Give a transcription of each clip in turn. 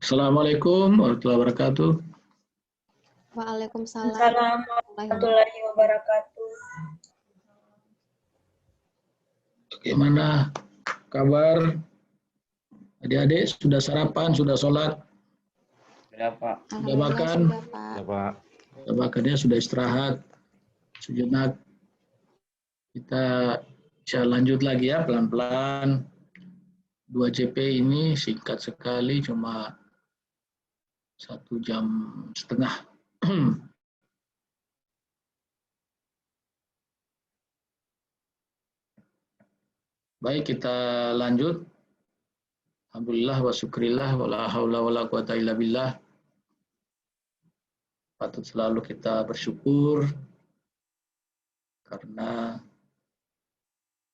Assalamualaikum warahmatullahi wabarakatuh. Waalaikumsalam warahmatullahi Warahmatullahi wabarakatuh. Bagaimana kabar? Adik-adik sudah sarapan, sudah sholat, Sudah, Pak. sudah makan, Sudah, Pak. Sudah, Pak. sudah makannya, sudah istirahat sejenak. Kita bisa lanjut lagi ya pelan-pelan. 2 JP ini singkat sekali, cuma 1,5 jam. Baik, kita lanjut. Alhamdulillah wa syukrillah wa la haula wa la quwata illa billah. Patut selalu kita bersyukur karena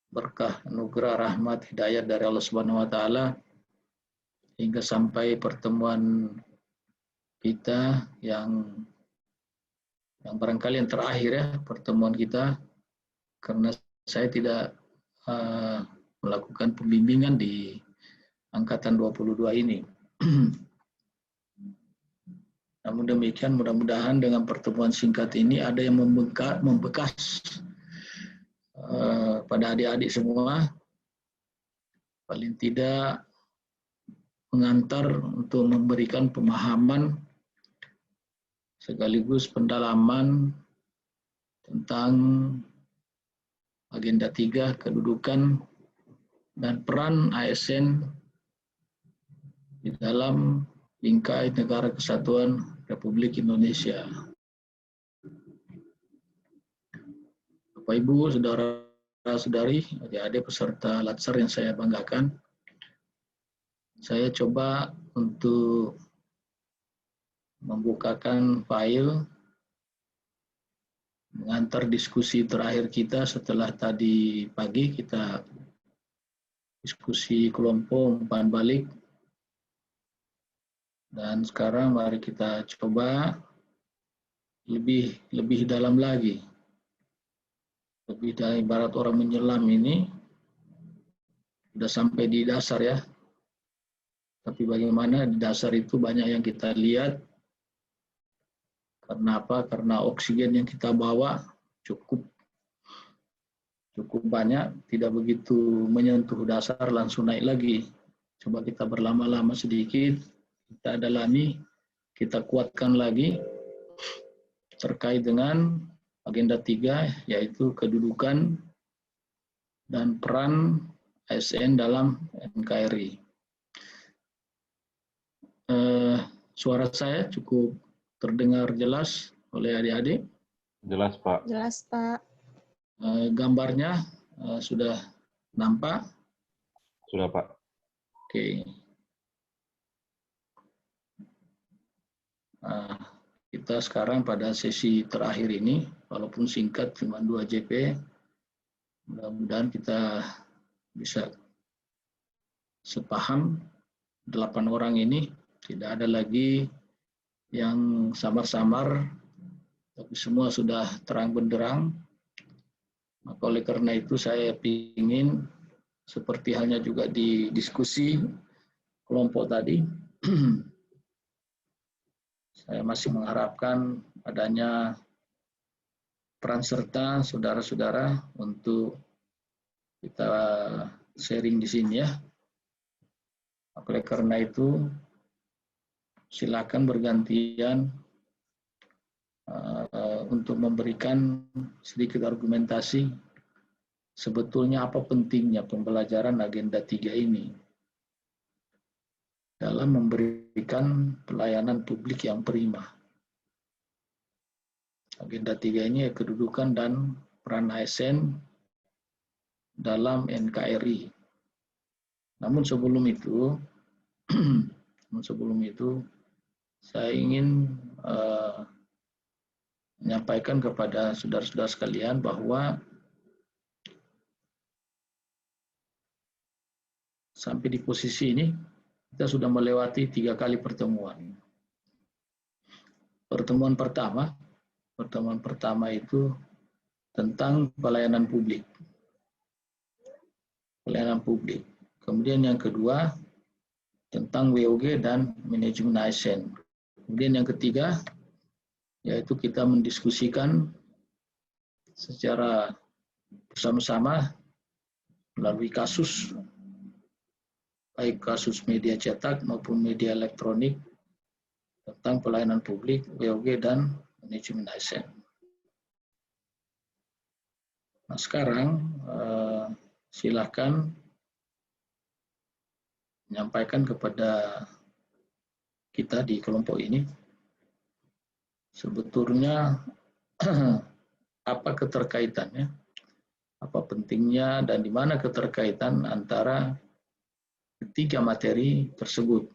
berkah anugerah rahmat hidayah dari Allah Subhanahu wa taala hingga sampai pertemuan kita yang barangkali yang terakhir ya, pertemuan kita, karena saya tidak melakukan pembimbingan di angkatan 22 ini. Namun demikian, mudah-mudahan dengan pertemuan singkat ini ada yang membekas pada adik-adik semua, paling tidak mengantar untuk memberikan pemahaman sekaligus pendalaman tentang agenda 3, kedudukan dan peran ASN di dalam bingkai Negara Kesatuan Republik Indonesia. Bapak Ibu, saudara-saudari, adik-adik peserta Latsar yang saya banggakan, saya coba untuk membukakan file mengantar diskusi terakhir kita setelah tadi pagi kita diskusi kelompok umpan balik. Dan sekarang mari kita coba lebih dalam lagi. Lebih dari ibarat orang menyelam ini, sudah sampai di dasar ya. Tapi bagaimana di dasar itu banyak yang kita lihat. Karena apa? Karena oksigen yang kita bawa cukup banyak, tidak begitu menyentuh dasar langsung naik lagi. Coba kita berlama-lama sedikit, kita dalami, kita kuatkan lagi terkait dengan agenda 3, yaitu kedudukan dan peran ASN dalam NKRI. Suara saya cukup terdengar jelas oleh adik-adik? Jelas, Pak. Jelas, Pak. Gambarnya sudah nampak? Sudah, Pak. Oke. Kita sekarang pada sesi terakhir ini, walaupun singkat cuma 2 JP, mudah-mudahan kita bisa sepaham 8 orang ini, tidak ada lagi yang samar-samar, tapi semua sudah terang benderang. Maka oleh karena itu saya ingin, seperti halnya juga di diskusi kelompok tadi, saya masih mengharapkan adanya peran serta saudara-saudara untuk kita sharing di sini ya. Oleh karena itu, silakan bergantian untuk memberikan sedikit argumentasi sebetulnya apa pentingnya pembelajaran agenda 3 ini dalam memberikan pelayanan publik yang prima. Agenda 3 ini kedudukan dan peran ASN dalam NKRI. Namun sebelum itu, saya ingin menyampaikan kepada saudara-saudara sekalian bahwa sampai di posisi ini kita sudah melewati 3 kali pertemuan. Pertemuan pertama itu tentang pelayanan publik. Kemudian yang kedua tentang WOG dan manajemen ASN. Kemudian yang ketiga, yaitu kita mendiskusikan secara bersama-sama melalui kasus, baik kasus media cetak maupun media elektronik tentang pelayanan publik, WOG, dan manajemen ASN. Nah, sekarang silakan menyampaikan kepada kita di kelompok ini sebetulnya apa keterkaitannya, apa pentingnya, dan di mana keterkaitan antara ketiga materi tersebut.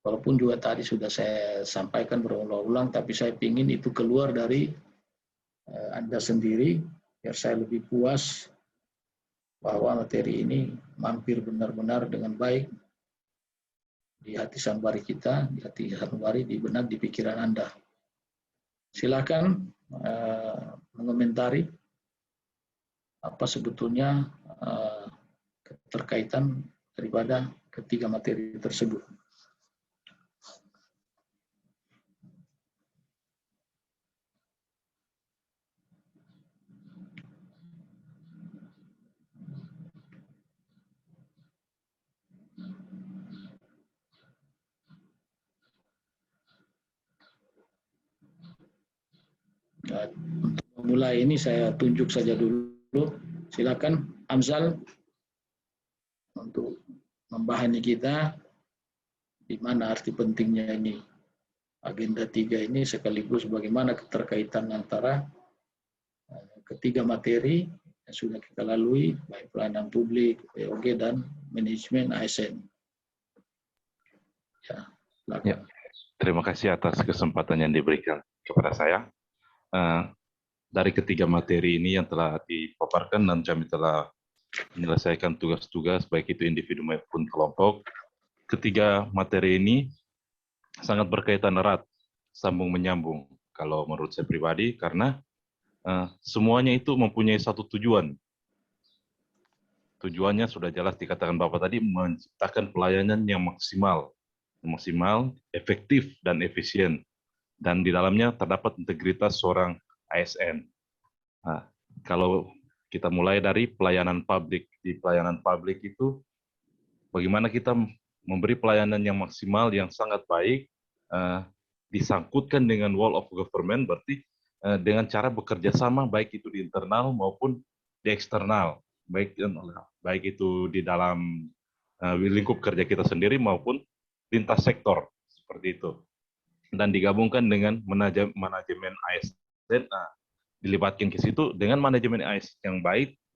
Walaupun juga tadi sudah saya sampaikan berulang-ulang, tapi saya ingin itu keluar dari Anda sendiri, biar saya lebih puas bahwa materi ini mampir benar-benar dengan baik di hati sanubari kita, di hati sanubari, di benak, di pikiran Anda. Silakan mengomentari apa sebetulnya keterkaitan daripada ketiga materi tersebut. Nah, untuk memulai ini saya tunjuk saja dulu. Silakan Amzal untuk membahani kita di mana arti pentingnya ini agenda 3 ini, sekaligus bagaimana keterkaitan antara ketiga materi yang sudah kita lalui, baik pelayanan publik, WOG, dan manajemen ASN. Ya, silakan. Ya, terima kasih atas kesempatan yang diberikan kepada saya. Dari ketiga materi ini yang telah dipaparkan dan kami telah menyelesaikan tugas-tugas, baik itu individu maupun kelompok. Ketiga materi ini sangat berkaitan erat, sambung menyambung, kalau menurut saya pribadi, karena semuanya itu mempunyai satu tujuan. Tujuannya sudah jelas dikatakan Bapak tadi, menciptakan pelayanan yang maksimal, efektif, dan efisien. Dan di dalamnya terdapat integritas seorang ASN. Nah, kalau kita mulai dari pelayanan publik, di pelayanan publik itu bagaimana kita memberi pelayanan yang maksimal, yang sangat baik, disangkutkan dengan wall of government, berarti dengan cara bekerja sama, baik itu di internal maupun di eksternal, baik itu di dalam lingkup kerja kita sendiri maupun lintas sektor, seperti itu. Dan digabungkan dengan manajemen ASN, dilibatkan ke situ dengan manajemen ASN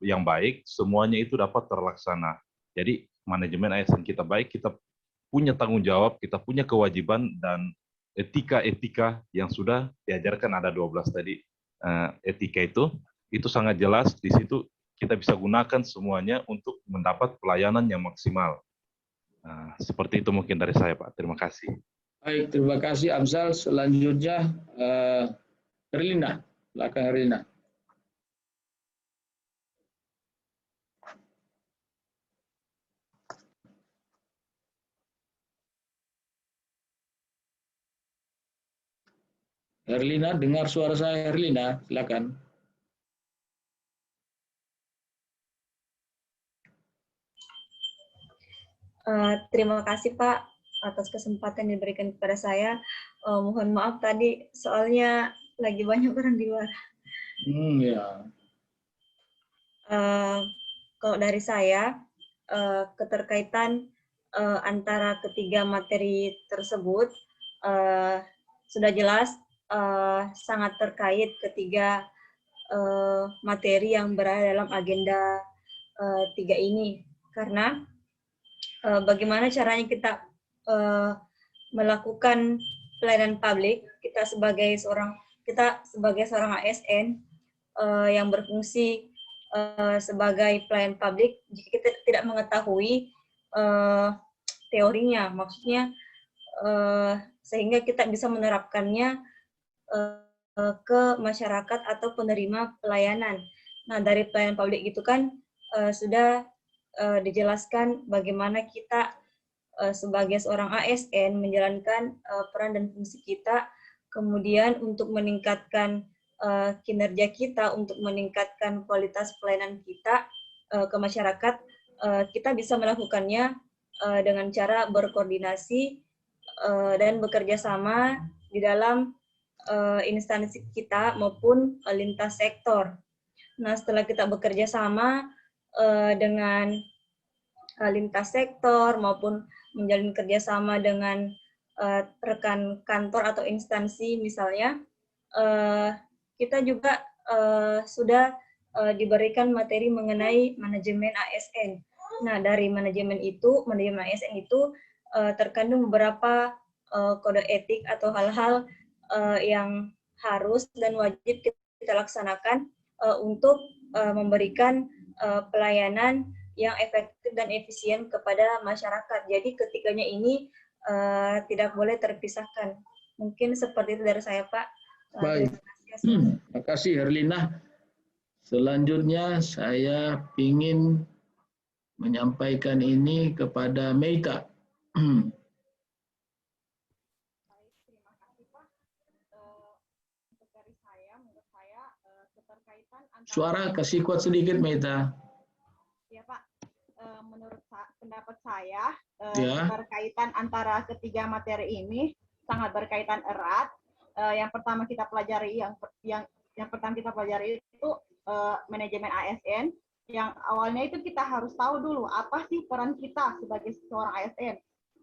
yang baik, semuanya itu dapat terlaksana. Jadi manajemen ASN kita baik, kita punya tanggung jawab, kita punya kewajiban, dan etika-etika yang sudah diajarkan, ada 12 tadi etika itu sangat jelas. Di situ kita bisa gunakan semuanya untuk mendapat pelayanan yang maksimal. Seperti itu mungkin dari saya, Pak. Terima kasih. Baik, terima kasih Amzal. Selanjutnya Herlina. Silakan Herlina. Herlina, dengar suara saya Herlina, silakan. Terima kasih Pak atas kesempatan yang diberikan kepada saya. Mohon maaf tadi soalnya lagi banyak orang di luar. Ya. Kalau dari saya, keterkaitan antara ketiga materi tersebut sudah jelas sangat terkait ketiga materi yang berada dalam agenda 3 ini. Karena bagaimana caranya kita melakukan pelayanan publik, kita sebagai seorang ASN yang berfungsi sebagai pelayan publik, jika kita tidak mengetahui teorinya, maksudnya sehingga kita bisa menerapkannya ke masyarakat atau penerima pelayanan. Nah, dari pelayanan publik itu kan sudah dijelaskan bagaimana kita sebagai seorang ASN menjalankan peran dan fungsi kita, kemudian untuk meningkatkan kinerja kita, untuk meningkatkan kualitas pelayanan kita ke masyarakat, kita bisa melakukannya dengan cara berkoordinasi dan bekerja sama di dalam instansi kita maupun lintas sektor. Nah, setelah kita bekerja sama dengan lintas sektor maupun menjalin kerjasama dengan rekan kantor atau instansi misalnya, kita juga sudah diberikan materi mengenai manajemen ASN. Nah, dari manajemen ASN itu terkandung beberapa kode etik atau hal-hal yang harus dan wajib kita laksanakan untuk memberikan pelayanan yang efektif dan efisien kepada masyarakat. Jadi ketiganya ini tidak boleh terpisahkan. Mungkin seperti itu dari saya, Pak. Baik. Terima kasih, Herlina. Selanjutnya saya ingin menyampaikan ini kepada Meita. Baik, terima kasih Pak. Untuk dari saya, menurut saya keterkaitan antara... Suara kasih kuat sedikit, Meita. Ya Pak, menurut pendapat saya Ya. keterkaitan antara ketiga materi ini sangat berkaitan erat. Yang pertama kita pelajari itu manajemen ASN. Yang awalnya itu kita harus tahu dulu apa sih peran kita sebagai seorang ASN.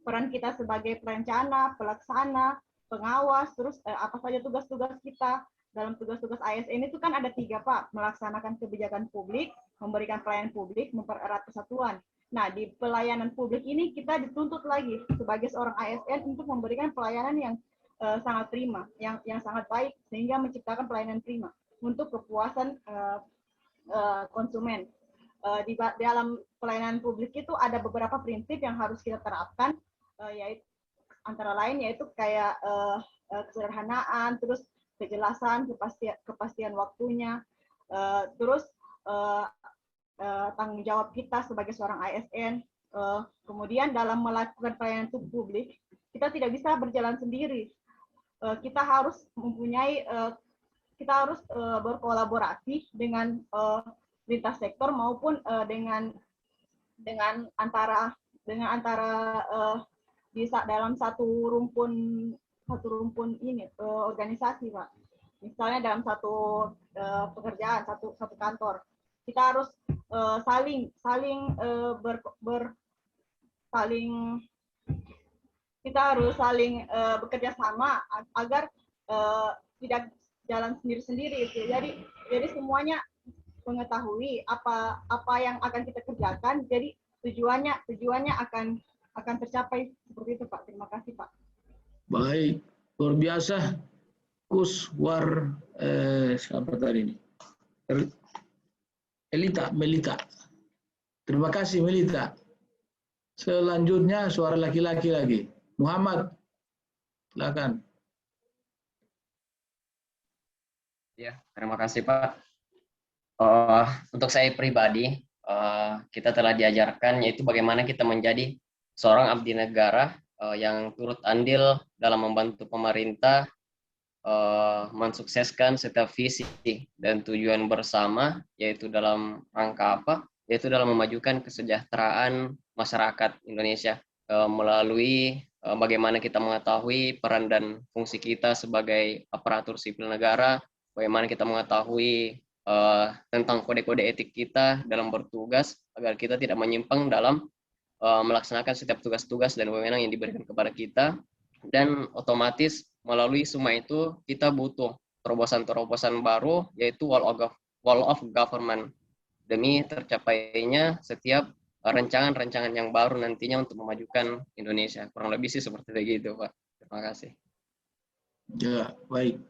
Peran kita sebagai perencana, pelaksana, pengawas, terus apa saja tugas-tugas kita. Dalam tugas-tugas ASN itu kan ada 3, Pak. Melaksanakan kebijakan publik, memberikan pelayanan publik, mempererat persatuan. Nah, di pelayanan publik ini kita dituntut lagi sebagai seorang ASN untuk memberikan pelayanan yang sangat prima, yang sangat baik, sehingga menciptakan pelayanan prima untuk kepuasan konsumen. Di dalam pelayanan publik itu ada beberapa prinsip yang harus kita terapkan, yaitu antara lain yaitu kayak kesederhanaan, terus kejelasan, kepastian waktunya, terus tanggung jawab kita sebagai seorang ASN. Kemudian dalam melakukan pelayanan publik, kita tidak bisa berjalan sendiri. Kita harus berkolaborasi dengan lintas sektor maupun dengan antara dalam satu rumpun ini organisasi, Pak. Misalnya dalam satu pekerjaan, satu kantor, kita harus saling bekerja sama agar tidak jalan sendiri-sendiri. Jadi semuanya mengetahui apa yang akan kita kerjakan. Jadi tujuannya akan tercapai seperti itu, Pak. Terima kasih, Pak. Baik, luar biasa. Kuswar siapa tadi ini? Melita. Terima kasih, Melita. Selanjutnya suara laki-laki lagi. Muhammad, silakan. Ya, terima kasih Pak. Untuk saya pribadi, kita telah diajarkan yaitu bagaimana kita menjadi seorang abdi negara yang turut andil dalam membantu pemerintah mensukseskan setiap visi dan tujuan bersama, yaitu dalam rangka apa? Yaitu dalam memajukan kesejahteraan masyarakat Indonesia melalui bagaimana kita mengetahui peran dan fungsi kita sebagai aparatur sipil negara, bagaimana kita mengetahui tentang kode-kode etik kita dalam bertugas agar kita tidak menyimpang dalam melaksanakan setiap tugas-tugas dan wewenang yang diberikan kepada kita. Dan otomatis melalui semua itu kita butuh terobosan-terobosan baru, yaitu wall of government, demi tercapainya setiap rancangan-rancangan yang baru nantinya untuk memajukan Indonesia. Kurang lebih sih seperti itu, Pak. Terima kasih. Ya, baik.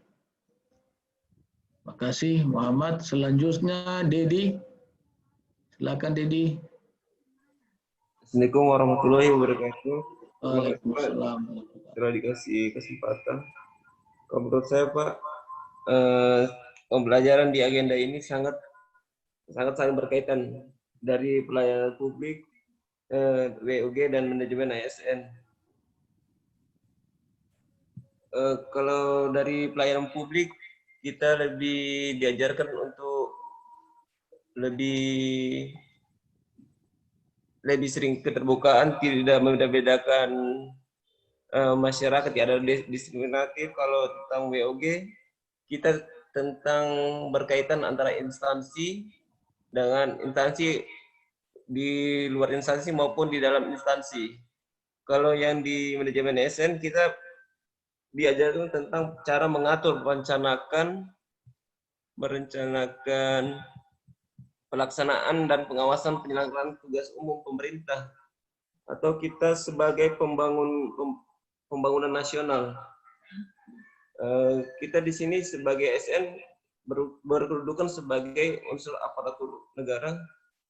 Terima kasih, Muhammad. Selanjutnya, Dedi. Silakan, Dedi. Assalamualaikum warahmatullahi wabarakatuh. Waalaikumsalam. Telah dikasih kesempatan. Kalau menurut saya, Pak, pembelajaran di agenda ini sangat saling berkaitan, dari pelayanan publik WUG dan manajemen ASN. Kalau dari pelayanan publik, kita lebih diajarkan untuk lebih sering keterbukaan, tidak membedakan masyarakat, tidak ada diskriminatif. Kalau tentang WOG, kita tentang berkaitan antara instansi dengan instansi di luar instansi maupun di dalam instansi. Kalau yang di manajemen ASN, kita diajarkan tentang cara mengatur, merencanakan pelaksanaan dan pengawasan penyelenggaraan tugas umum pemerintah, atau kita sebagai pembangunan nasional. Kita di sini sebagai ASN berkedudukan sebagai unsur aparatur negara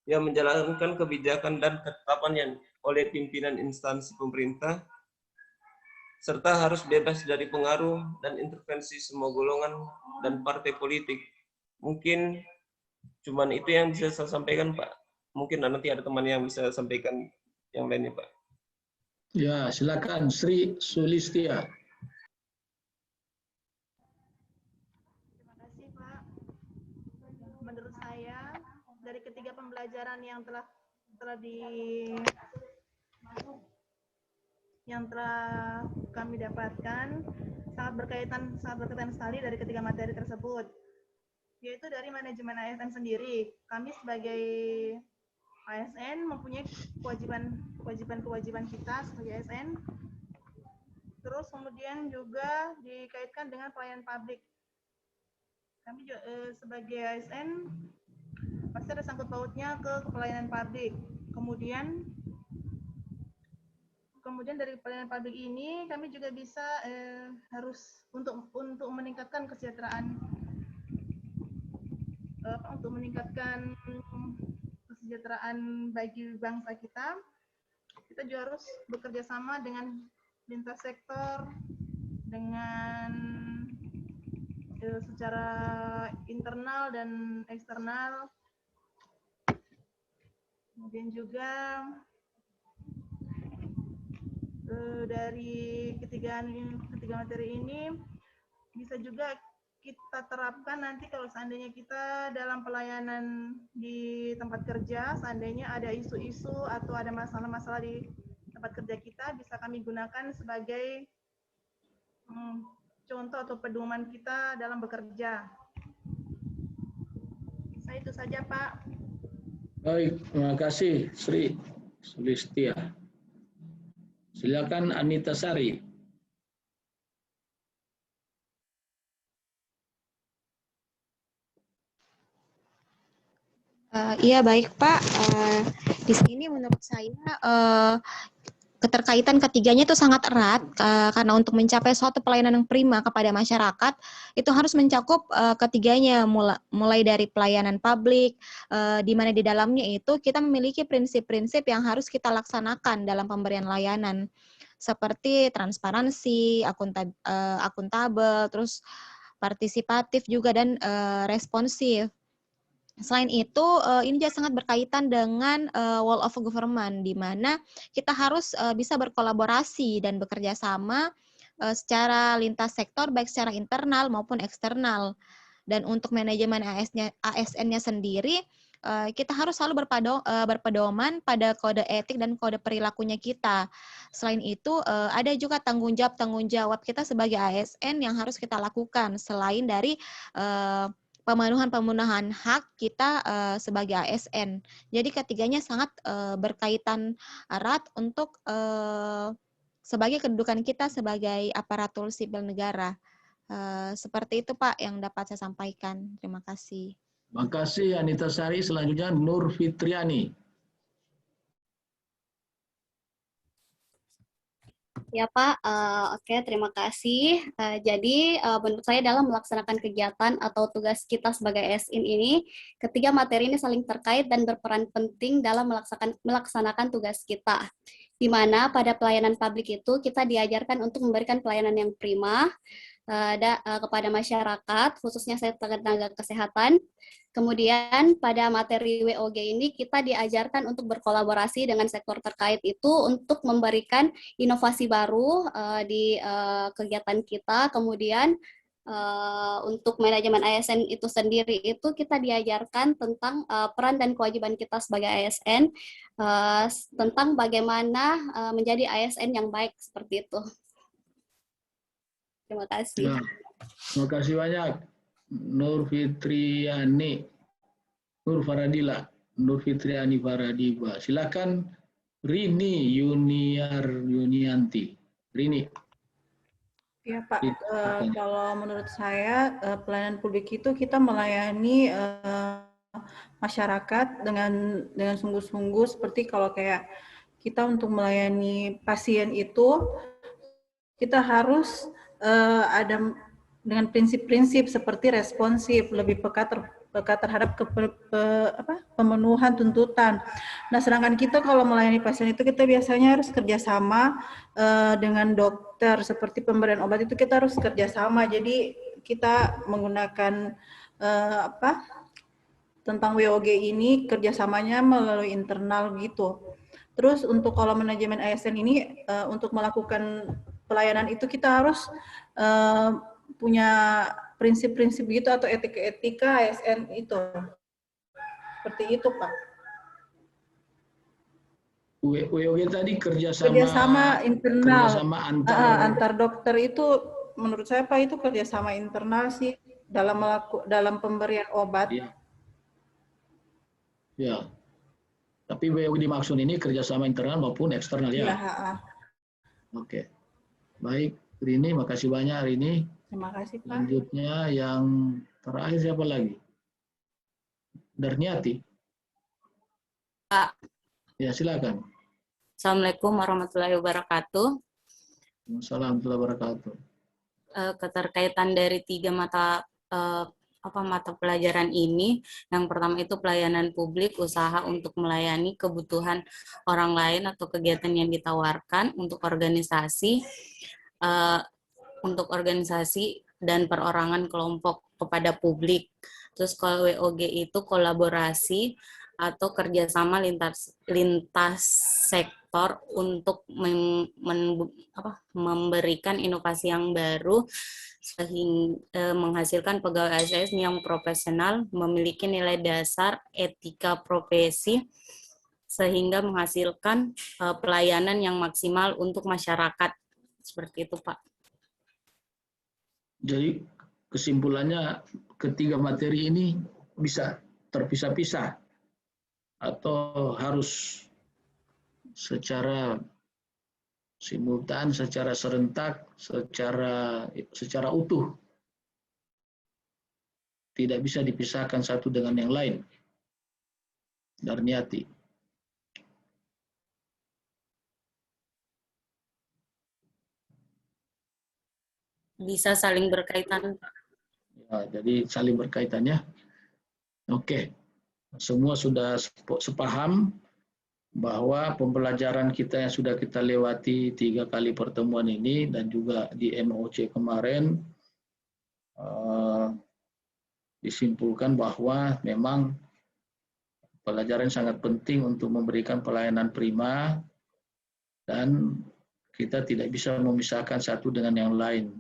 yang menjalankan kebijakan dan ketetapan oleh pimpinan instansi pemerintah, serta harus bebas dari pengaruh dan intervensi semua golongan dan partai politik. Mungkin cuman itu yang bisa saya sampaikan, Pak. Mungkin nanti ada teman yang bisa sampaikan yang lainnya, Pak. Ya, silakan Sri Sulistia. Terima kasih, Pak. Menurut saya, dari ketiga pembelajaran yang telah kami dapatkan sangat berkaitan sekali dari ketiga materi tersebut, yaitu dari manajemen ASN sendiri. Kami sebagai ASN mempunyai kewajiban kita sebagai ASN. Terus kemudian juga dikaitkan dengan pelayanan publik. Kami juga, sebagai ASN pasti ada sangkut pautnya ke pelayanan publik. Kemudian dari pelayanan publik ini kami juga bisa harus untuk meningkatkan kesejahteraan bagi bangsa kita. Kita juga harus bekerja sama dengan lintas sektor, dengan secara internal dan eksternal. Kemudian juga dari ketiga materi ini bisa juga kita terapkan nanti kalau seandainya kita dalam pelayanan di tempat kerja, seandainya ada isu-isu atau ada masalah-masalah di tempat kerja kita, bisa kami gunakan sebagai contoh atau pedoman kita dalam bekerja. Saya itu saja, Pak. Baik, terima kasih Sri Sulistia. Silakan Anita Sari. Iya baik Pak. Di sini menurut saya keterkaitan ketiganya itu sangat erat karena untuk mencapai suatu pelayanan yang prima kepada masyarakat itu harus mencakup ketiganya, mulai dari pelayanan publik di mana di dalamnya itu kita memiliki prinsip-prinsip yang harus kita laksanakan dalam pemberian layanan seperti transparansi, akuntabel, terus partisipatif juga dan responsif. Selain itu, ini juga sangat berkaitan dengan whole of government, di mana kita harus bisa berkolaborasi dan bekerja sama secara lintas sektor, baik secara internal maupun eksternal. Dan untuk manajemen ASN-nya sendiri, kita harus selalu berpedoman pada kode etik dan kode perilakunya kita. Selain itu, ada juga tanggung jawab kita sebagai ASN yang harus kita lakukan, selain dari pemenuhan hak kita sebagai ASN. Jadi ketiganya sangat berkaitan erat untuk sebagai kedudukan kita sebagai aparatur sipil negara. Seperti itu Pak yang dapat saya sampaikan. Terima kasih. Terima kasih Anita Sari. Selanjutnya Nur Fitriani. Ya Pak, oke terima kasih. Jadi menurut saya dalam melaksanakan kegiatan atau tugas kita sebagai ASN ini, ketiga materi ini saling terkait dan berperan penting dalam melaksanakan tugas kita. Di mana pada pelayanan publik itu kita diajarkan untuk memberikan pelayanan yang prima, kepada masyarakat, khususnya sektor tenaga kesehatan. Kemudian pada materi WOG ini kita diajarkan untuk berkolaborasi dengan sektor terkait itu untuk memberikan inovasi baru di kegiatan kita. Kemudian untuk manajemen ASN itu sendiri itu kita diajarkan tentang peran dan kewajiban kita sebagai ASN, tentang bagaimana menjadi ASN yang baik seperti itu. Terima kasih. Ya, terima kasih banyak. Nur Fitriani, Nur Fitriani Faradiba. Silakan Rini Yunianti. Rini. Ya Pak, kalau menurut saya pelayanan publik itu kita melayani masyarakat dengan sungguh-sungguh, seperti kalau kayak kita untuk melayani pasien itu kita harus ada dengan prinsip-prinsip seperti responsif, lebih peka terhadap pemenuhan tuntutan. Nah, sedangkan kita kalau melayani pasien itu kita biasanya harus kerjasama dengan dokter, seperti pemberian obat itu kita harus kerjasama. Jadi kita menggunakan tentang WOG ini kerjasamanya melalui internal gitu. Terus untuk kalau manajemen ASN ini untuk melakukan pelayanan itu kita harus punya prinsip-prinsip gitu atau etika ASN itu. Seperti itu, Pak. WOG tadi kerjasama internal. Kerjasama antar dokter itu menurut saya Pak itu kerjasama internal sih dalam pemberian obat. Ya. Tapi WOG dimaksud ini kerjasama internal maupun eksternal ya. Ya. Oke. Baik, Rini, makasih banyak Rini. Terima kasih Pak. Selanjutnya yang terakhir siapa lagi? Darniati. Pak. Ya, silakan. Assalamualaikum warahmatullahi wabarakatuh. Waalaikumsalam warahmatullahi wabarakatuh. Keterkaitan dari 3 mata pelajaran ini, yang pertama itu pelayanan publik, usaha untuk melayani kebutuhan orang lain atau kegiatan yang ditawarkan untuk organisasi dan perorangan kelompok kepada publik. Terus kalau WOG itu kolaborasi atau kerjasama lintas sektor untuk memberikan inovasi yang baru sehingga menghasilkan pegawai ASN yang profesional, memiliki nilai dasar etika profesi, sehingga menghasilkan pelayanan yang maksimal untuk masyarakat. Seperti itu, Pak. Jadi kesimpulannya ketiga materi ini bisa terpisah-pisah atau harus secara simultan, secara serentak, secara utuh. Tidak bisa dipisahkan satu dengan yang lain. Darniati. Bisa saling berkaitan. Ya, jadi saling berkaitannya. Oke. Semua sudah sepaham bahwa pembelajaran kita yang sudah kita lewati 3 kali pertemuan ini dan juga di MOC kemarin disimpulkan bahwa memang pelajaran sangat penting untuk memberikan pelayanan prima dan kita tidak bisa memisahkan satu dengan yang lain.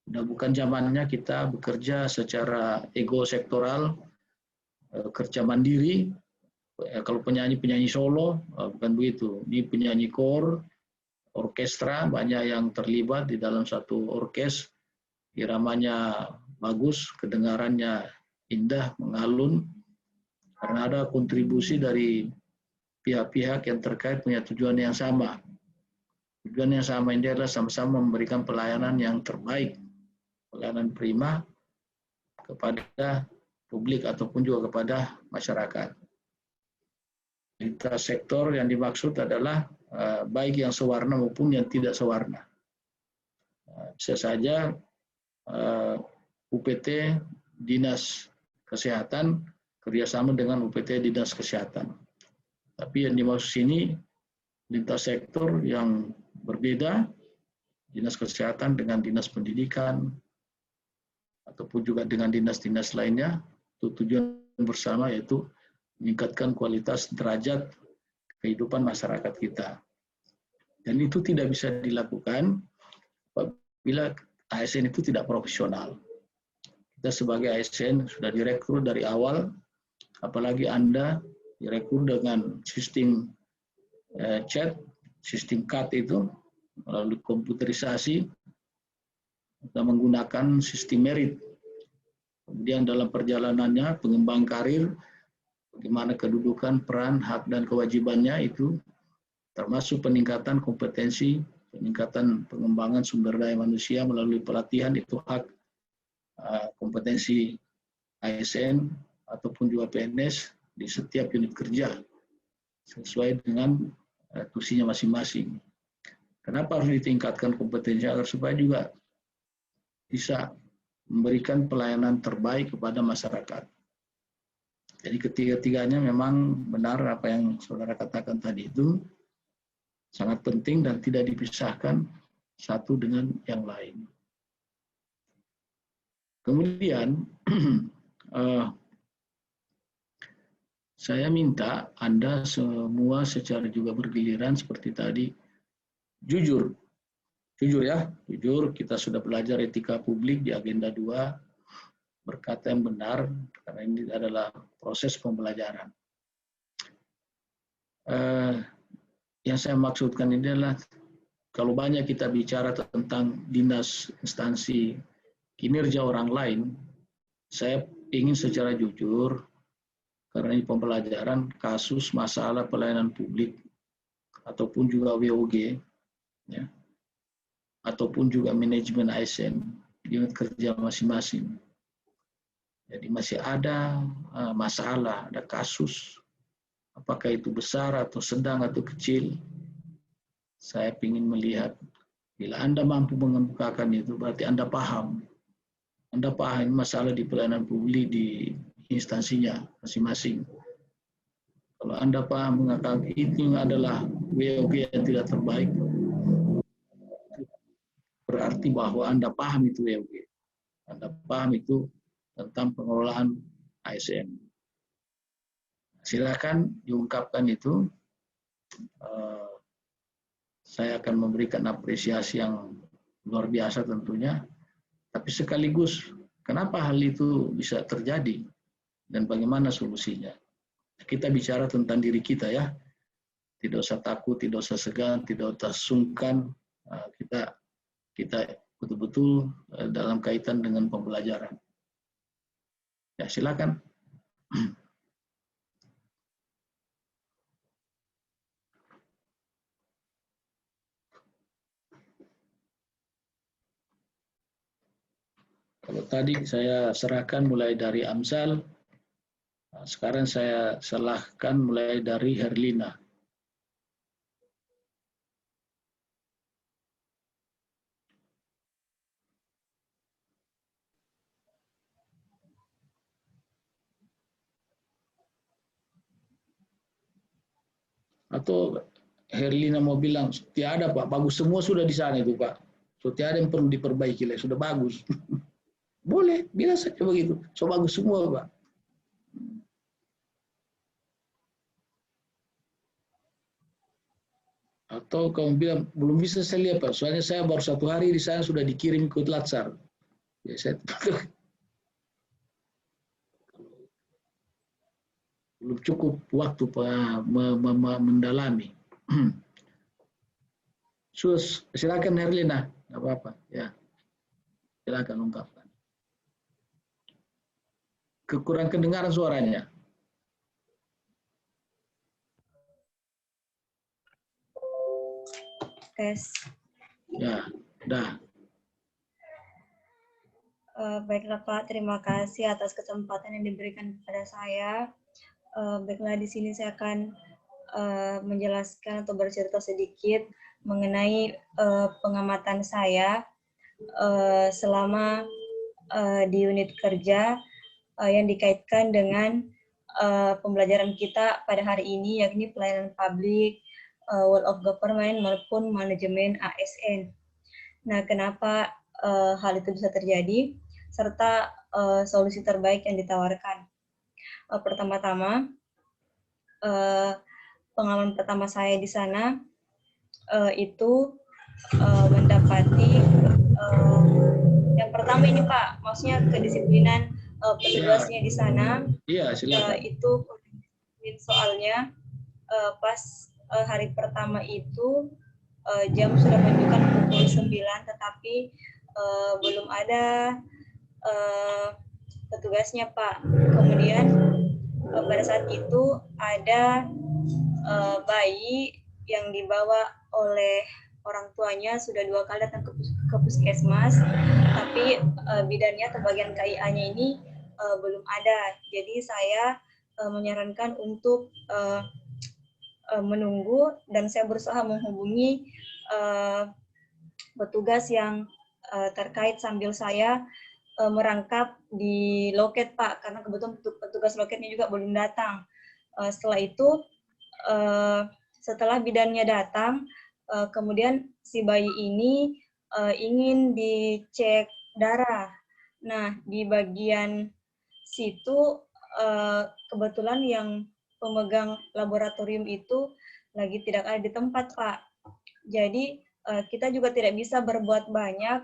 Sudah bukan zamannya kita bekerja secara ego sektoral, kerja mandiri. Kalau penyanyi solo, bukan begitu. Ini penyanyi kor, orkestra, banyak yang terlibat di dalam satu orkes. Iramanya bagus, kedengarannya indah, mengalun. Karena ada kontribusi dari pihak-pihak yang terkait punya tujuan yang sama. Tujuan yang sama ini adalah sama-sama memberikan pelayanan yang terbaik, pelayanan prima kepada publik ataupun juga kepada masyarakat. Lintas sektor yang dimaksud adalah baik yang sewarna maupun yang tidak sewarna. Bisa saja UPT Dinas Kesehatan kerjasama dengan UPT Dinas Kesehatan. Tapi yang dimaksud sini lintas sektor yang berbeda, Dinas Kesehatan dengan Dinas Pendidikan, ataupun juga dengan dinas-dinas lainnya, tujuan bersama yaitu meningkatkan kualitas derajat kehidupan masyarakat kita. Dan itu tidak bisa dilakukan apabila ASN itu tidak profesional. Kita sebagai ASN sudah direkrut dari awal, apalagi Anda direkrut dengan sistem chat, sistem CAT itu, melalui komputerisasi, kita menggunakan sistem merit. Kemudian dalam perjalanannya, pengembang karir, bagaimana kedudukan, peran, hak, dan kewajibannya itu, termasuk peningkatan kompetensi, peningkatan pengembangan sumber daya manusia melalui pelatihan, itu hak kompetensi ASN ataupun juga PNS di setiap unit kerja, sesuai dengan tusinya masing-masing. Kenapa harus ditingkatkan kompetensi? Agar supaya juga bisa memberikan pelayanan terbaik kepada masyarakat. Jadi ketiga-tiganya memang benar apa yang saudara katakan tadi itu sangat penting dan tidak dipisahkan satu dengan yang lain. Kemudian saya minta Anda semua secara juga bergiliran seperti tadi jujur ya, jujur kita sudah belajar etika publik di agenda 2, berkata yang benar, karena ini adalah proses pembelajaran. Yang saya maksudkan ini adalah, kalau banyak kita bicara tentang dinas, instansi, kinerja orang lain, saya ingin secara jujur, karena ini pembelajaran kasus masalah pelayanan publik, ataupun juga WOG, ya, ataupun juga manajemen ASN di unit kerja masing-masing. Jadi masih ada masalah, ada kasus, apakah itu besar atau sedang atau kecil. Saya ingin melihat, bila Anda mampu mengemukakan itu, berarti Anda paham. Anda paham masalah di pelayanan publik di instansinya masing-masing. Kalau Anda paham mengatakan itu adalah WOG yang tidak terbaik, berarti bahwa Anda paham itu WOG. Anda paham itu tentang pengelolaan ASN. Silakan diungkapkan itu. Saya akan memberikan apresiasi yang luar biasa tentunya. Tapi sekaligus, kenapa hal itu bisa terjadi? Dan bagaimana solusinya? Kita bicara tentang diri kita ya. Tidak usah takut, tidak usah segan, tidak usah sungkan. Kita betul-betul dalam kaitan dengan pembelajaran. Ya, silakan. Kalau tadi saya serahkan mulai dari Amsal, sekarang saya serahkan mulai dari Herlina. Atau Herlina mau bilang, tidak ada Pak, bagus semua sudah di sana itu Pak. So, tidak ada yang perlu diperbaiki, sudah bagus. Boleh, bilang saja begitu. So, bagus semua Pak. Atau kamu bilang, belum bisa saya lihat Pak, soalnya saya baru 1 hari di sana sudah dikirim ke Latsar. Ya, saya belum cukup waktu Pak mendalami. Sus, silakan Herlina, nggak apa-apa. Ya, silakan ungkapkan. Kekurangan kedengaran suaranya. Tes. Ya, dah. Baiklah Pak, terima kasih atas kesempatan yang diberikan kepada saya. Baiklah, di sini saya akan menjelaskan atau bercerita sedikit mengenai pengamatan saya selama di unit kerja yang dikaitkan dengan pembelajaran kita pada hari ini, yakni pelayanan publik, World of Government maupun manajemen ASN. Nah, kenapa hal itu bisa terjadi? serta solusi terbaik yang ditawarkan. Pertama-tama, pengalaman pertama saya di sana itu mendapati yang pertama ini Pak, maksudnya kedisiplinan petugasnya di sana. Iya, silakan. Itu soalnya pas hari pertama itu jam sudah menunjukkan pukul 9, tetapi belum ada petugasnya Pak. Kemudian pada saat itu ada bayi yang dibawa oleh orang tuanya, sudah 2 kali datang ke puskesmas, tapi bidannya atau bagian KIA-nya ini belum ada. Jadi saya menyarankan untuk menunggu, dan saya berusaha menghubungi petugas yang terkait sambil saya merangkap di loket Pak, karena kebetulan petugas loketnya juga belum datang. Setelah itu, setelah bidannya datang, kemudian si bayi ini ingin dicek darah. Nah, di bagian situ kebetulan yang pemegang laboratorium itu lagi tidak ada di tempat, Pak. Jadi kita juga tidak bisa berbuat banyak,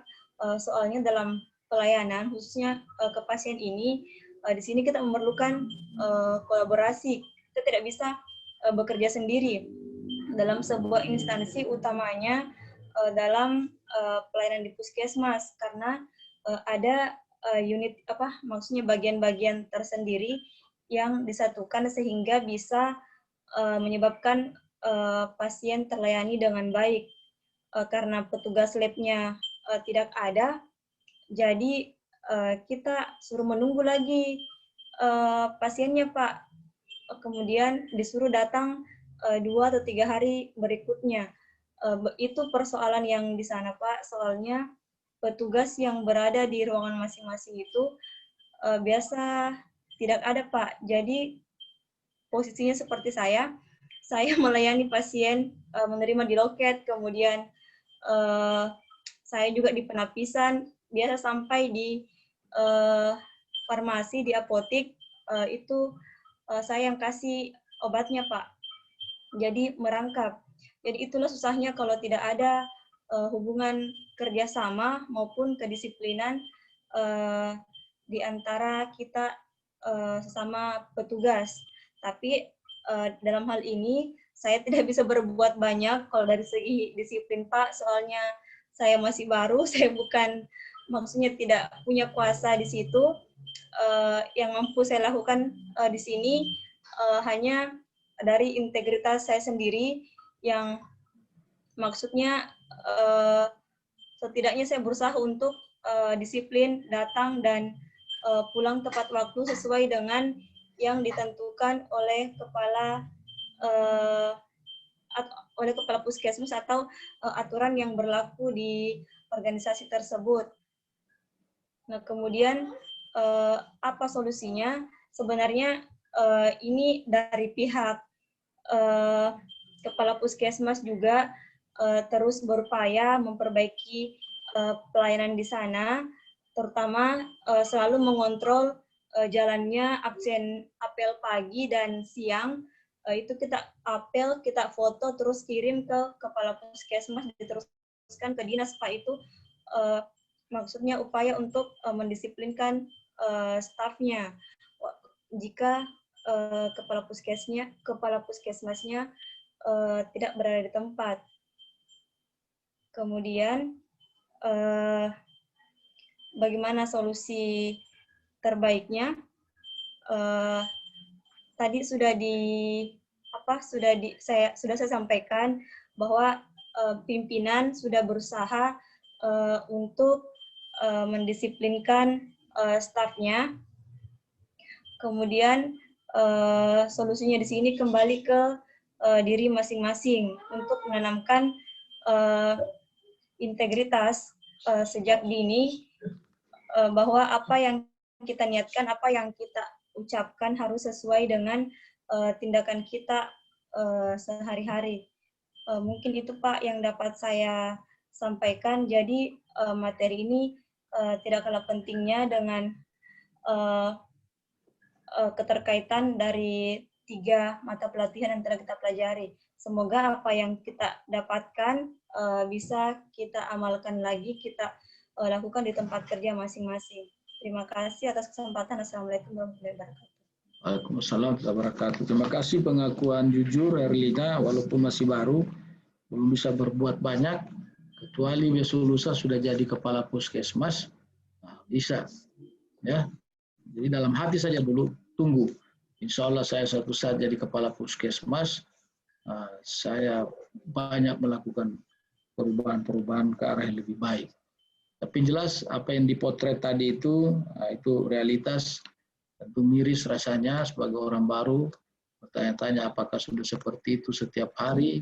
soalnya dalam pelayanan khususnya ke pasien ini, di sini kita memerlukan kolaborasi. Kita tidak bisa bekerja sendiri dalam sebuah instansi, utamanya dalam pelayanan di puskesmas, karena ada unit maksudnya bagian-bagian tersendiri yang disatukan sehingga bisa menyebabkan pasien terlayani dengan baik. Karena petugas labnya tidak ada, jadi kita suruh menunggu lagi pasiennya Pak. Kemudian disuruh datang 2 atau 3 hari berikutnya. Itu persoalan yang di sana Pak, soalnya petugas yang berada di ruangan masing-masing itu biasa tidak ada Pak. Jadi posisinya seperti saya melayani pasien, menerima di loket, kemudian saya juga di penapisan, biasa sampai di farmasi, di apotik, itu saya yang kasih obatnya Pak. Jadi merangkap. Jadi itulah susahnya kalau tidak ada hubungan kerjasama maupun kedisiplinan di antara kita sesama petugas. Tapi dalam hal ini saya tidak bisa berbuat banyak kalau dari segi disiplin Pak, soalnya saya masih baru, saya bukan, maksudnya tidak punya kuasa di situ. Yang mampu saya lakukan di sini hanya dari integritas saya sendiri, yang maksudnya setidaknya saya berusaha untuk disiplin, datang dan pulang tepat waktu sesuai dengan yang ditentukan oleh kepala puskesmas atau aturan yang berlaku di organisasi tersebut. Nah, kemudian apa solusinya? Sebenarnya ini dari pihak kepala puskesmas juga terus berupaya memperbaiki pelayanan di sana, terutama selalu mengontrol jalannya apel pagi dan siang. Itu kita apel, kita foto, terus kirim ke kepala puskesmas, diteruskan ke dinas Pak. Itu maksudnya upaya untuk mendisiplinkan stafnya. Jika kepala puskesmasnya tidak berada di tempat. Kemudian bagaimana solusi terbaiknya? Tadi sudah saya sampaikan bahwa pimpinan sudah berusaha untuk mendisiplinkan stafnya. Kemudian solusinya di sini kembali ke diri masing-masing untuk menanamkan integritas sejak dini, bahwa apa yang kita niatkan, apa yang kita ucapkan harus sesuai dengan tindakan kita sehari-hari. Mungkin itu Pak yang dapat saya sampaikan. Jadi materi ini tidak kalah pentingnya dengan keterkaitan dari 3 mata pelatihan yang telah kita pelajari. Semoga apa yang kita dapatkan bisa kita amalkan lagi, kita lakukan di tempat kerja masing-masing. Terima kasih atas kesempatan. Assalamualaikum warahmatullahi wabarakatuh. Waalaikumsalam warahmatullahi wabarakatuh. Terima kasih pengakuan jujur Herlina, walaupun masih baru, belum bisa berbuat banyak, kecuali besok lusa sudah jadi kepala puskesmas, nah, bisa. Ya, jadi dalam hati saja dulu, tunggu. Insya Allah saya suatu saat jadi kepala puskesmas, saya banyak melakukan perubahan-perubahan ke arah yang lebih baik. Tapi jelas apa yang dipotret tadi itu realitas. Tentu miris rasanya sebagai orang baru, bertanya-tanya apakah sudah seperti itu setiap hari,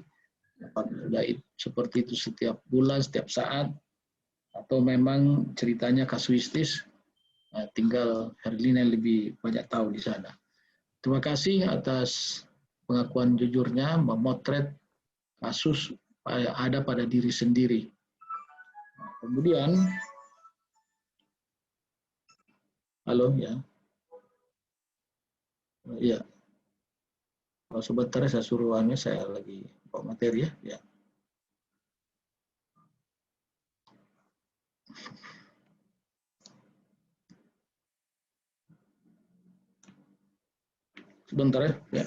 apakah sudah seperti itu setiap bulan, setiap saat, atau memang ceritanya kasuistis, tinggal Herlina yang lebih banyak tahu di sana. Terima kasih atas pengakuan jujurnya, memotret kasus ada pada diri sendiri. Kemudian, halo ya. Iya. Kalau sebentar saya suruh saya lagi bawa materi ya. Sebentar ya.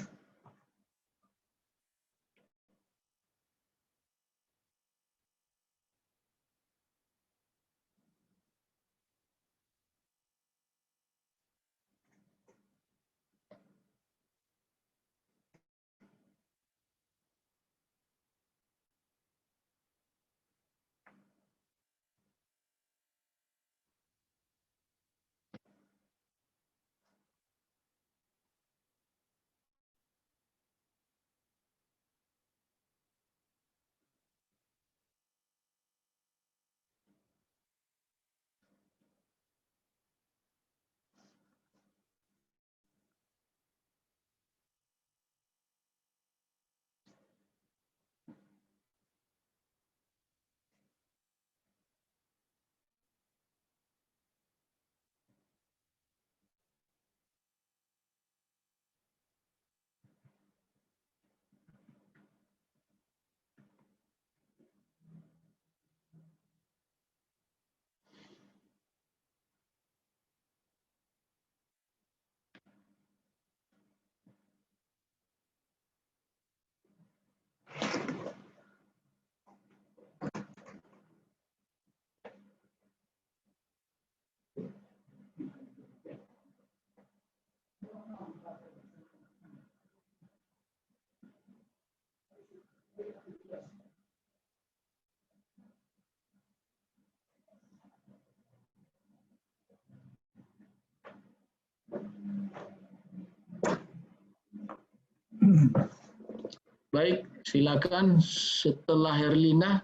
Baik, silakan setelah Herlina.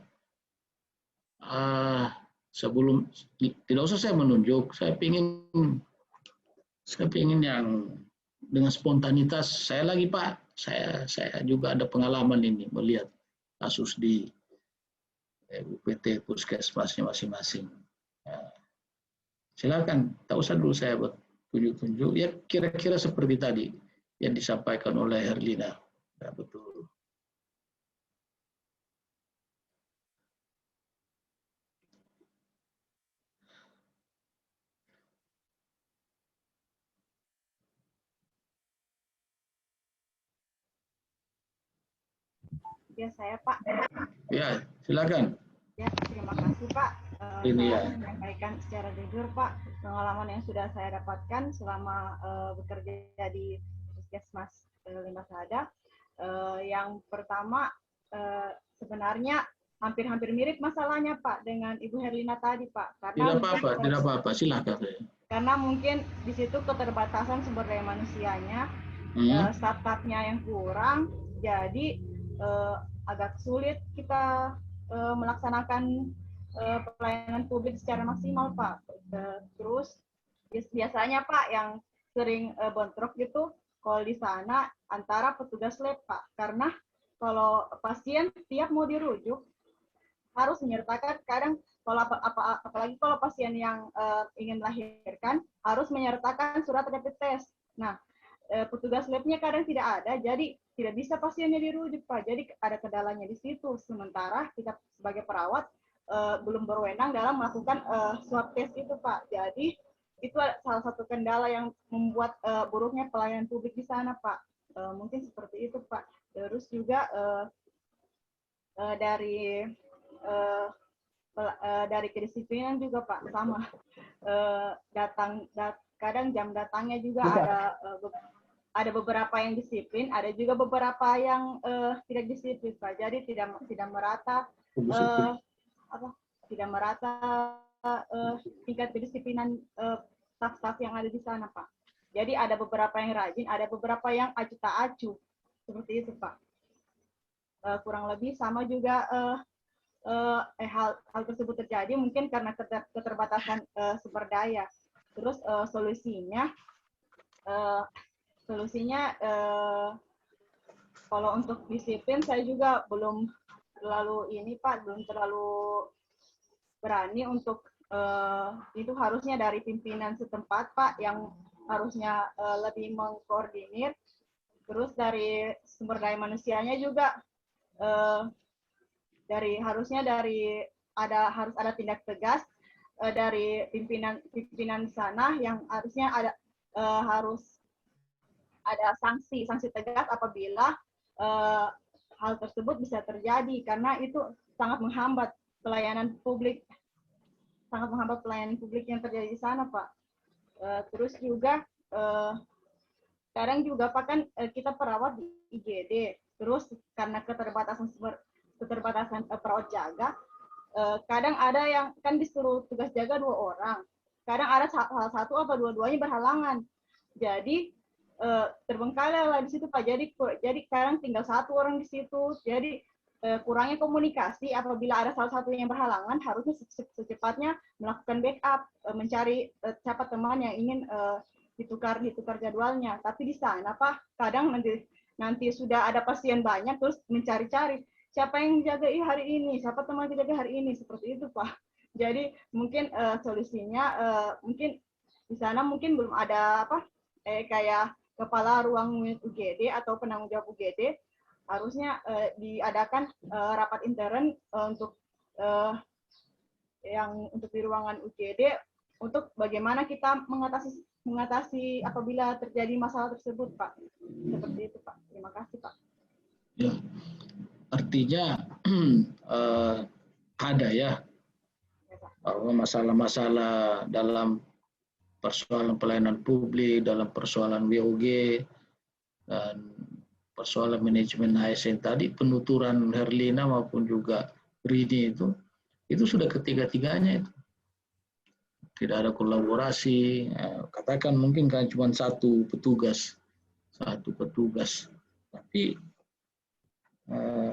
Sebelum tidak usah saya menunjuk, saya ingin yang dengan spontanitas. Saya lagi Pak, saya juga ada pengalaman ini melihat kasus di UPT puskesmasnya masing-masing. Silakan, tak usah dulu saya buat tunjuk-tunjuk. Ya kira-kira seperti tadi yang disampaikan oleh Herlina. Ya, betul. Ya, saya Pak. Ya, silakan. Ya, terima kasih Pak. Ini ya. Saya menyampaikan secara jujur Pak, pengalaman yang sudah saya dapatkan selama bekerja di Puskesmas Limbah Selada. Yang pertama, sebenarnya hampir-hampir mirip masalahnya Pak dengan Ibu Herlina tadi Pak. Karena tidak apa-apa, silakan. Karena mungkin di situ keterbatasan sumber daya manusianya, staff-staffnya yang kurang, jadi agak sulit kita melaksanakan pelayanan publik secara maksimal Pak. Terus biasanya Pak yang sering bentrok gitu kalau di sana antara petugas lab Pak, karena kalau pasien tiap mau dirujuk harus menyertakan, kadang apalagi kalau pasien yang ingin melahirkan harus menyertakan surat rapid test. Nah, petugas labnya kadang tidak ada, jadi tidak bisa pasiennya dirujuk, Pak. Jadi ada kendalanya di situ. Sementara kita sebagai perawat belum berwenang dalam melakukan swab test itu, Pak. Jadi itu salah satu kendala yang membuat buruknya pelayanan publik di sana, Pak. Mungkin seperti itu, Pak. Terus juga dari kedisiplinan juga, Pak, sama. Kadang jam datangnya juga ada beberapa yang disiplin, ada juga beberapa yang tidak disiplin, Pak. Jadi tidak merata tidak merata tingkat kedisiplinan staf-staf yang ada di sana, Pak. Jadi ada beberapa yang rajin, ada beberapa yang acuh tak acuh, seperti itu, Pak. Kurang lebih sama juga hal tersebut terjadi mungkin karena keterbatasan sumber daya. Terus solusinya kalau untuk disiplin saya juga belum terlalu belum terlalu berani untuk itu harusnya dari pimpinan setempat, Pak, yang harusnya lebih mengkoordinir. Terus dari sumber daya manusianya juga harus ada tindak tegas dari pimpinan sana yang harusnya harus ada sanksi tegas apabila hal tersebut bisa terjadi, karena itu sangat menghambat pelayanan publik yang terjadi di sana, Pak. Terus juga kadang juga, Pak, kan kita perawat di IGD, terus karena keterbatasan perawat jaga, kadang ada yang kan disuruh tugas jaga 2 orang, kadang ada salah satu atau dua-duanya berhalangan, jadi terbengkalai lah di situ, Pak. Jadi kadang tinggal 1 orang di situ, jadi kurangnya komunikasi. Apabila ada salah satu yang berhalangan, harusnya secepatnya melakukan backup, mencari siapa teman yang ingin ditukar jadwalnya. Tapi di sana, Pak, kadang nanti sudah ada pasien banyak, terus mencari-cari siapa yang jaga hari ini, siapa teman yang jaga hari ini, seperti itu, Pak. Jadi mungkin solusinya mungkin di sana mungkin belum ada kayak kepala ruang unit UGD atau penanggung jawab UGD, harusnya diadakan rapat intern untuk di ruangan UGD untuk bagaimana kita mengatasi apabila terjadi masalah tersebut, Pak. Seperti itu, Pak. Terima kasih, Pak. Ya, artinya ada ya bahwa masalah-masalah dalam persoalan pelayanan publik, dalam persoalan WOG, dan persoalan manajemen ASN tadi, penuturan Herlina maupun juga Rini itu sudah ketiga-tiganya itu. Tidak ada kolaborasi, katakan mungkin kan cuma satu petugas. Tapi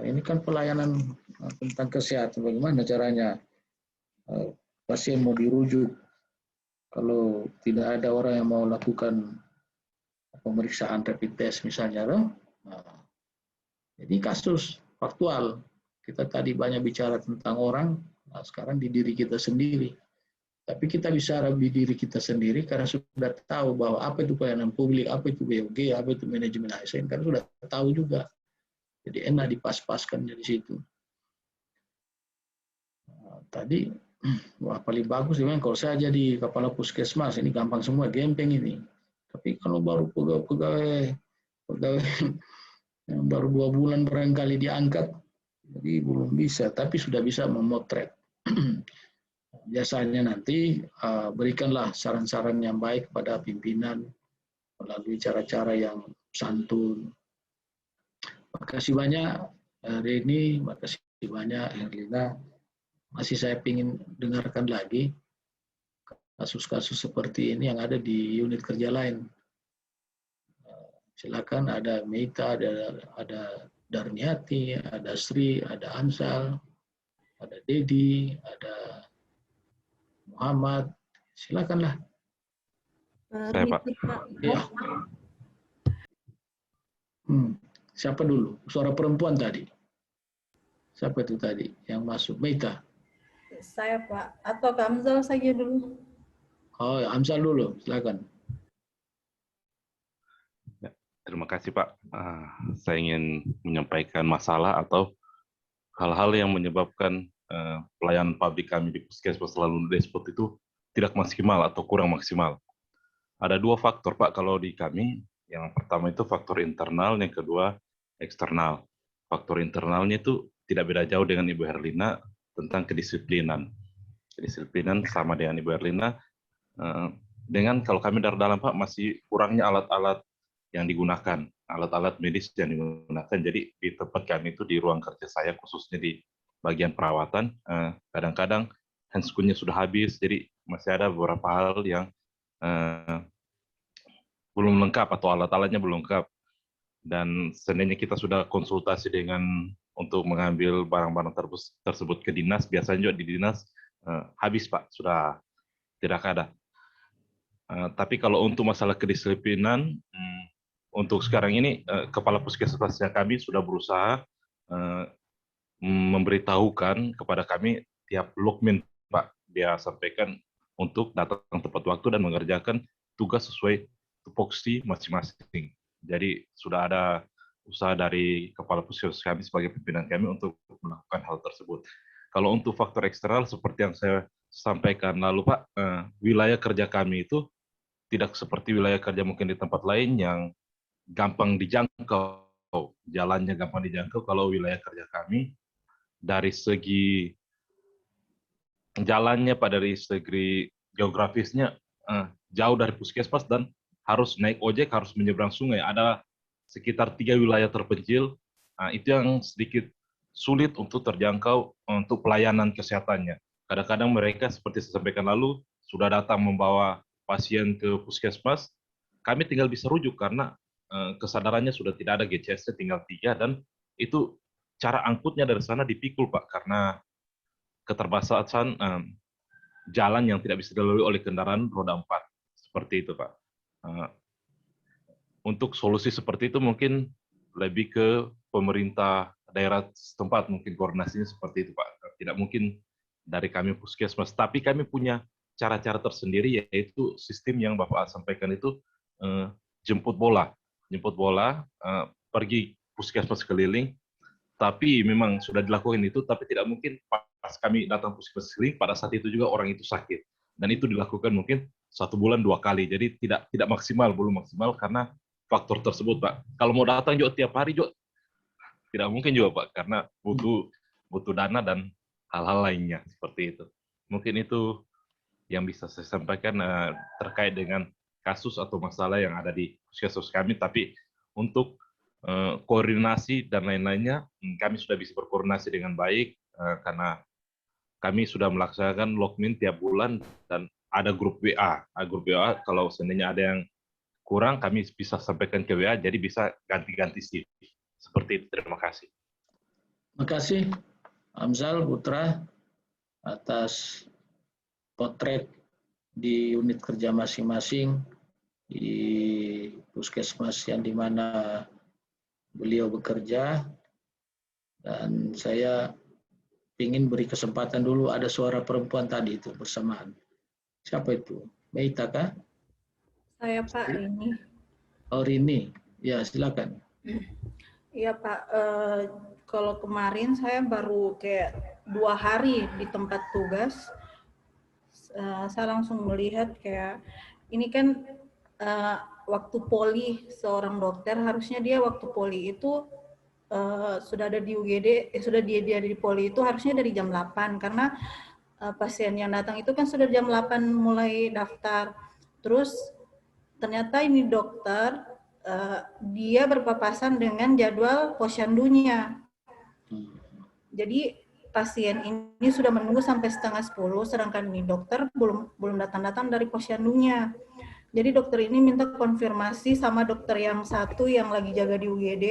ini kan pelayanan tentang kesehatan, bagaimana caranya pasien mau dirujuk, kalau tidak ada orang yang mau lakukan pemeriksaan rapid test misalnya, jadi kasus faktual. Kita tadi banyak bicara tentang orang, sekarang di diri kita sendiri. Tapi kita bicara di diri kita sendiri karena sudah tahu bahwa apa itu pelayanan publik, apa itu BOG, apa itu manajemen ASN, kan sudah tahu juga. Jadi enak dipas-paskan dari situ. Tadi, wah paling bagus memang kalau saya jadi kepala puskesmas, ini gampang semua, gempeng ini. Tapi kalau baru pegawai yang baru 2 bulan barangkali diangkat, jadi belum bisa, tapi sudah bisa memotret. Biasanya nanti berikanlah saran-saran yang baik pada pimpinan melalui cara-cara yang santun. Makasih banyak Reni, makasih banyak Herlina. Masih saya ingin dengarkan lagi kasus-kasus seperti ini yang ada di unit kerja lain. Silakan, ada Meita, ada Darniati, ada Sri, ada Ansal, ada Dedi, ada Muhammad. Silakanlah. Saya, Pak. Ya. Siapa dulu? Suara perempuan tadi. Siapa itu tadi yang masuk? Meita. Saya Pak, atau Kak Amzal saja dulu. Oh, Amzal dulu, silakan. Terima kasih Pak. Saya ingin menyampaikan masalah atau hal-hal yang menyebabkan pelayanan publik kami di Puskesmas Langun Despot itu tidak maksimal atau kurang maksimal. Ada dua faktor Pak kalau di kami. Yang pertama itu faktor internal, yang kedua eksternal. Faktor internalnya itu tidak beda jauh dengan Ibu Herlina tentang kedisiplinan. Kedisiplinan sama dengan Ibu Herlina. Dengan kalau kami dari dalam Pak masih kurangnya alat-alat yang digunakan, alat-alat medis yang digunakan. Jadi di tempat kami itu di ruang kerja saya khususnya di bagian perawatan, kadang-kadang handscoon-nya sudah habis, jadi masih ada beberapa hal yang belum lengkap atau alat-alatnya belum lengkap. Dan seandainya kita sudah konsultasi dengan untuk mengambil barang-barang tersebut ke dinas, biasanya juga di dinas habis Pak, sudah tidak ada. Tapi kalau untuk masalah kedisiplinan, untuk sekarang ini kepala puskesmasnya kami sudah berusaha memberitahukan kepada kami tiap lukmin Pak, dia sampaikan untuk datang tepat waktu dan mengerjakan tugas sesuai tupoksi masing-masing. Jadi sudah ada usaha dari kepala puskesmas kami sebagai pimpinan kami untuk melakukan hal tersebut. Kalau untuk faktor eksternal seperti yang saya sampaikan lalu Pak, wilayah kerja kami itu tidak seperti wilayah kerja mungkin di tempat lain yang gampang dijangkau, jalannya gampang dijangkau. Kalau wilayah kerja kami dari segi jalannya Pak, dari segi geografisnya jauh dari puskesmas dan harus naik ojek, harus menyeberang sungai. Ada sekitar 3 wilayah terpencil, itu yang sedikit sulit untuk terjangkau untuk pelayanan kesehatannya. Kadang-kadang mereka seperti saya sampaikan lalu sudah datang membawa pasien ke puskesmas, kami tinggal bisa rujuk karena kesadarannya sudah tidak ada, GCS-nya tinggal 3, dan itu cara angkutnya dari sana dipikul Pak, karena keterbatasan jalan yang tidak bisa dilalui oleh kendaraan roda 4. Seperti itu Pak. Untuk solusi seperti itu mungkin lebih ke pemerintah daerah setempat, mungkin koordinasinya seperti itu Pak. Tidak mungkin dari kami puskesmas, tapi kami punya cara-cara tersendiri, yaitu sistem yang Bapak sampaikan itu jemput bola, pergi puskesmas keliling, tapi memang sudah dilakukan itu, tapi tidak mungkin pas kami datang puskesmas keliling, pada saat itu juga orang itu sakit. Dan itu dilakukan mungkin 1 bulan 2 kali, jadi tidak maksimal, belum maksimal karena faktor tersebut Pak. Kalau mau datang juga tiap hari juga tidak mungkin juga Pak, karena butuh dana dan hal-hal lainnya seperti itu. Mungkin itu yang bisa saya sampaikan terkait dengan kasus atau masalah yang ada di puskesmas kami. Tapi untuk koordinasi dan lain-lainnya, kami sudah bisa berkoordinasi dengan baik karena kami sudah melaksanakan logmin tiap bulan dan ada grup WA. Grup WA kalau seandainya ada yang kurang, kami bisa sampaikan ke WA, jadi bisa ganti-ganti shift. Seperti itu, terima kasih. Terima kasih Amzal Putra atas potret di unit kerja masing-masing di puskesmas yang di mana beliau bekerja. Dan saya ingin beri kesempatan dulu, ada suara perempuan tadi itu bersamaan. Siapa itu? Meita kah? Saya Pak Rini. Oh Rini, ya silakan. Iya Pak, kalau kemarin saya baru kayak 2 hari di tempat tugas, saya langsung melihat kayak ini kan waktu poli seorang dokter, harusnya dia waktu poli itu sudah ada di UGD, sudah dia di poli itu harusnya dari jam 8 karena pasien yang datang itu kan sudah jam 8 mulai daftar. Terus ternyata ini dokter dia berpapasan dengan jadwal posyandunya. Jadi pasien ini sudah menunggu sampai setengah 10, sedangkan ini dokter belum datang-datang dari posyandunya. Jadi dokter ini minta konfirmasi sama dokter yang satu yang lagi jaga di UGD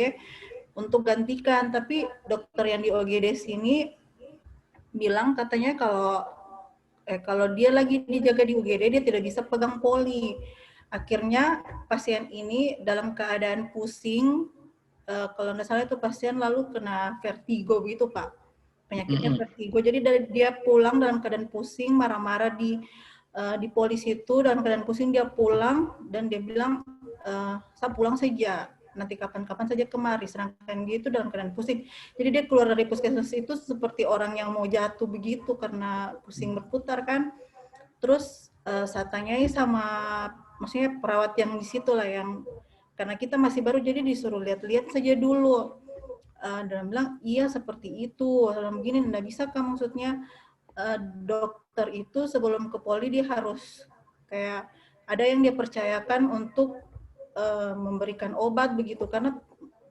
untuk gantikan, tapi dokter yang di UGD sini bilang katanya kalau dia lagi dijaga di UGD dia tidak bisa pegang poli. Akhirnya pasien ini dalam keadaan pusing, kalau nggak salah itu pasien lalu kena vertigo gitu Pak. penyakitnya vertigo. Jadi dia pulang dalam keadaan pusing, marah-marah di polisi itu dalam keadaan pusing, dia pulang dan dia bilang saya pulang saja, nanti kapan-kapan saja kemari, sedangkan dia itu dalam keadaan pusing. Jadi dia keluar dari puskesmas itu seperti orang yang mau jatuh begitu karena pusing berputar kan. Terus saya tanyai sama maksudnya perawat yang di situ lah, yang karena kita masih baru jadi disuruh lihat-lihat saja dulu. Dan bilang iya seperti itu, dalam begini enggak bisa kan, maksudnya dokter itu sebelum ke poli dia harus kayak ada yang dia percayakan untuk memberikan obat begitu, karena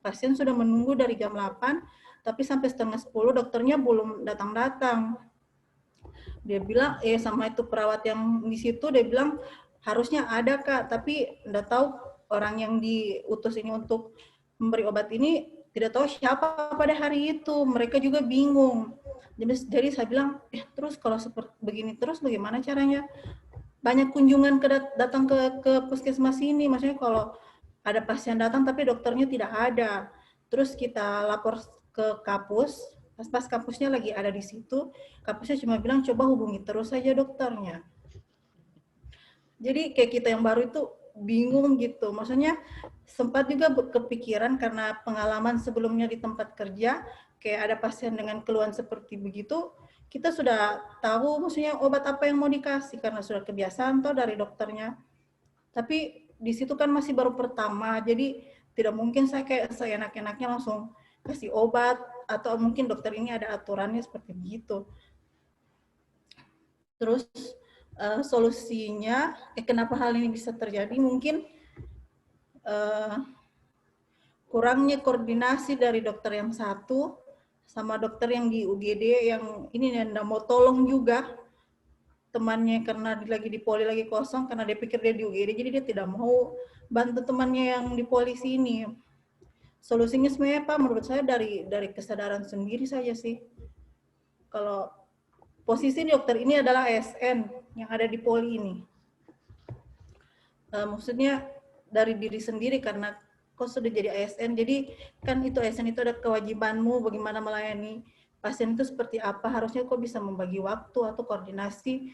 pasien sudah menunggu dari jam 8 tapi sampai setengah 10 dokternya belum datang-datang. Dia bilang sama itu perawat yang di situ, dia bilang harusnya ada Kak, tapi enggak tahu orang yang diutus ini untuk memberi obat ini tidak tahu siapa pada hari itu. Mereka juga bingung. Jadi saya bilang, terus kalau seperti begini terus bagaimana caranya? Banyak kunjungan datang ke puskesmas ini. Maksudnya kalau ada pasien datang tapi dokternya tidak ada. Terus kita lapor ke kapus. Pas kapusnya lagi ada di situ, kapusnya cuma bilang coba hubungi terus saja dokternya. Jadi kayak kita yang baru itu bingung gitu. Maksudnya sempat juga kepikiran karena pengalaman sebelumnya di tempat kerja, kayak ada pasien dengan keluhan seperti begitu, kita sudah tahu maksudnya obat apa yang mau dikasih karena sudah kebiasaan toh dari dokternya. Tapi di situ kan masih baru pertama, jadi tidak mungkin saya kayak seenak-enaknya langsung kasih obat, atau mungkin dokter ini ada aturannya seperti begitu. Terus solusinya, kenapa hal ini bisa terjadi? Mungkin kurangnya koordinasi dari dokter yang satu sama dokter yang di UGD yang ini yang mau tolong juga temannya karena lagi di poli lagi kosong karena dia pikir dia di UGD, jadi dia tidak mau bantu temannya yang di poli sini. Solusinya sebenarnya Pak, menurut saya dari kesadaran sendiri saja sih. Kalau posisi dokter ini adalah ASN yang ada di poli ini. Maksudnya dari diri sendiri karena kau sudah jadi ASN, jadi kan itu ASN itu ada kewajibanmu bagaimana melayani pasien itu seperti apa, harusnya kau bisa membagi waktu atau koordinasi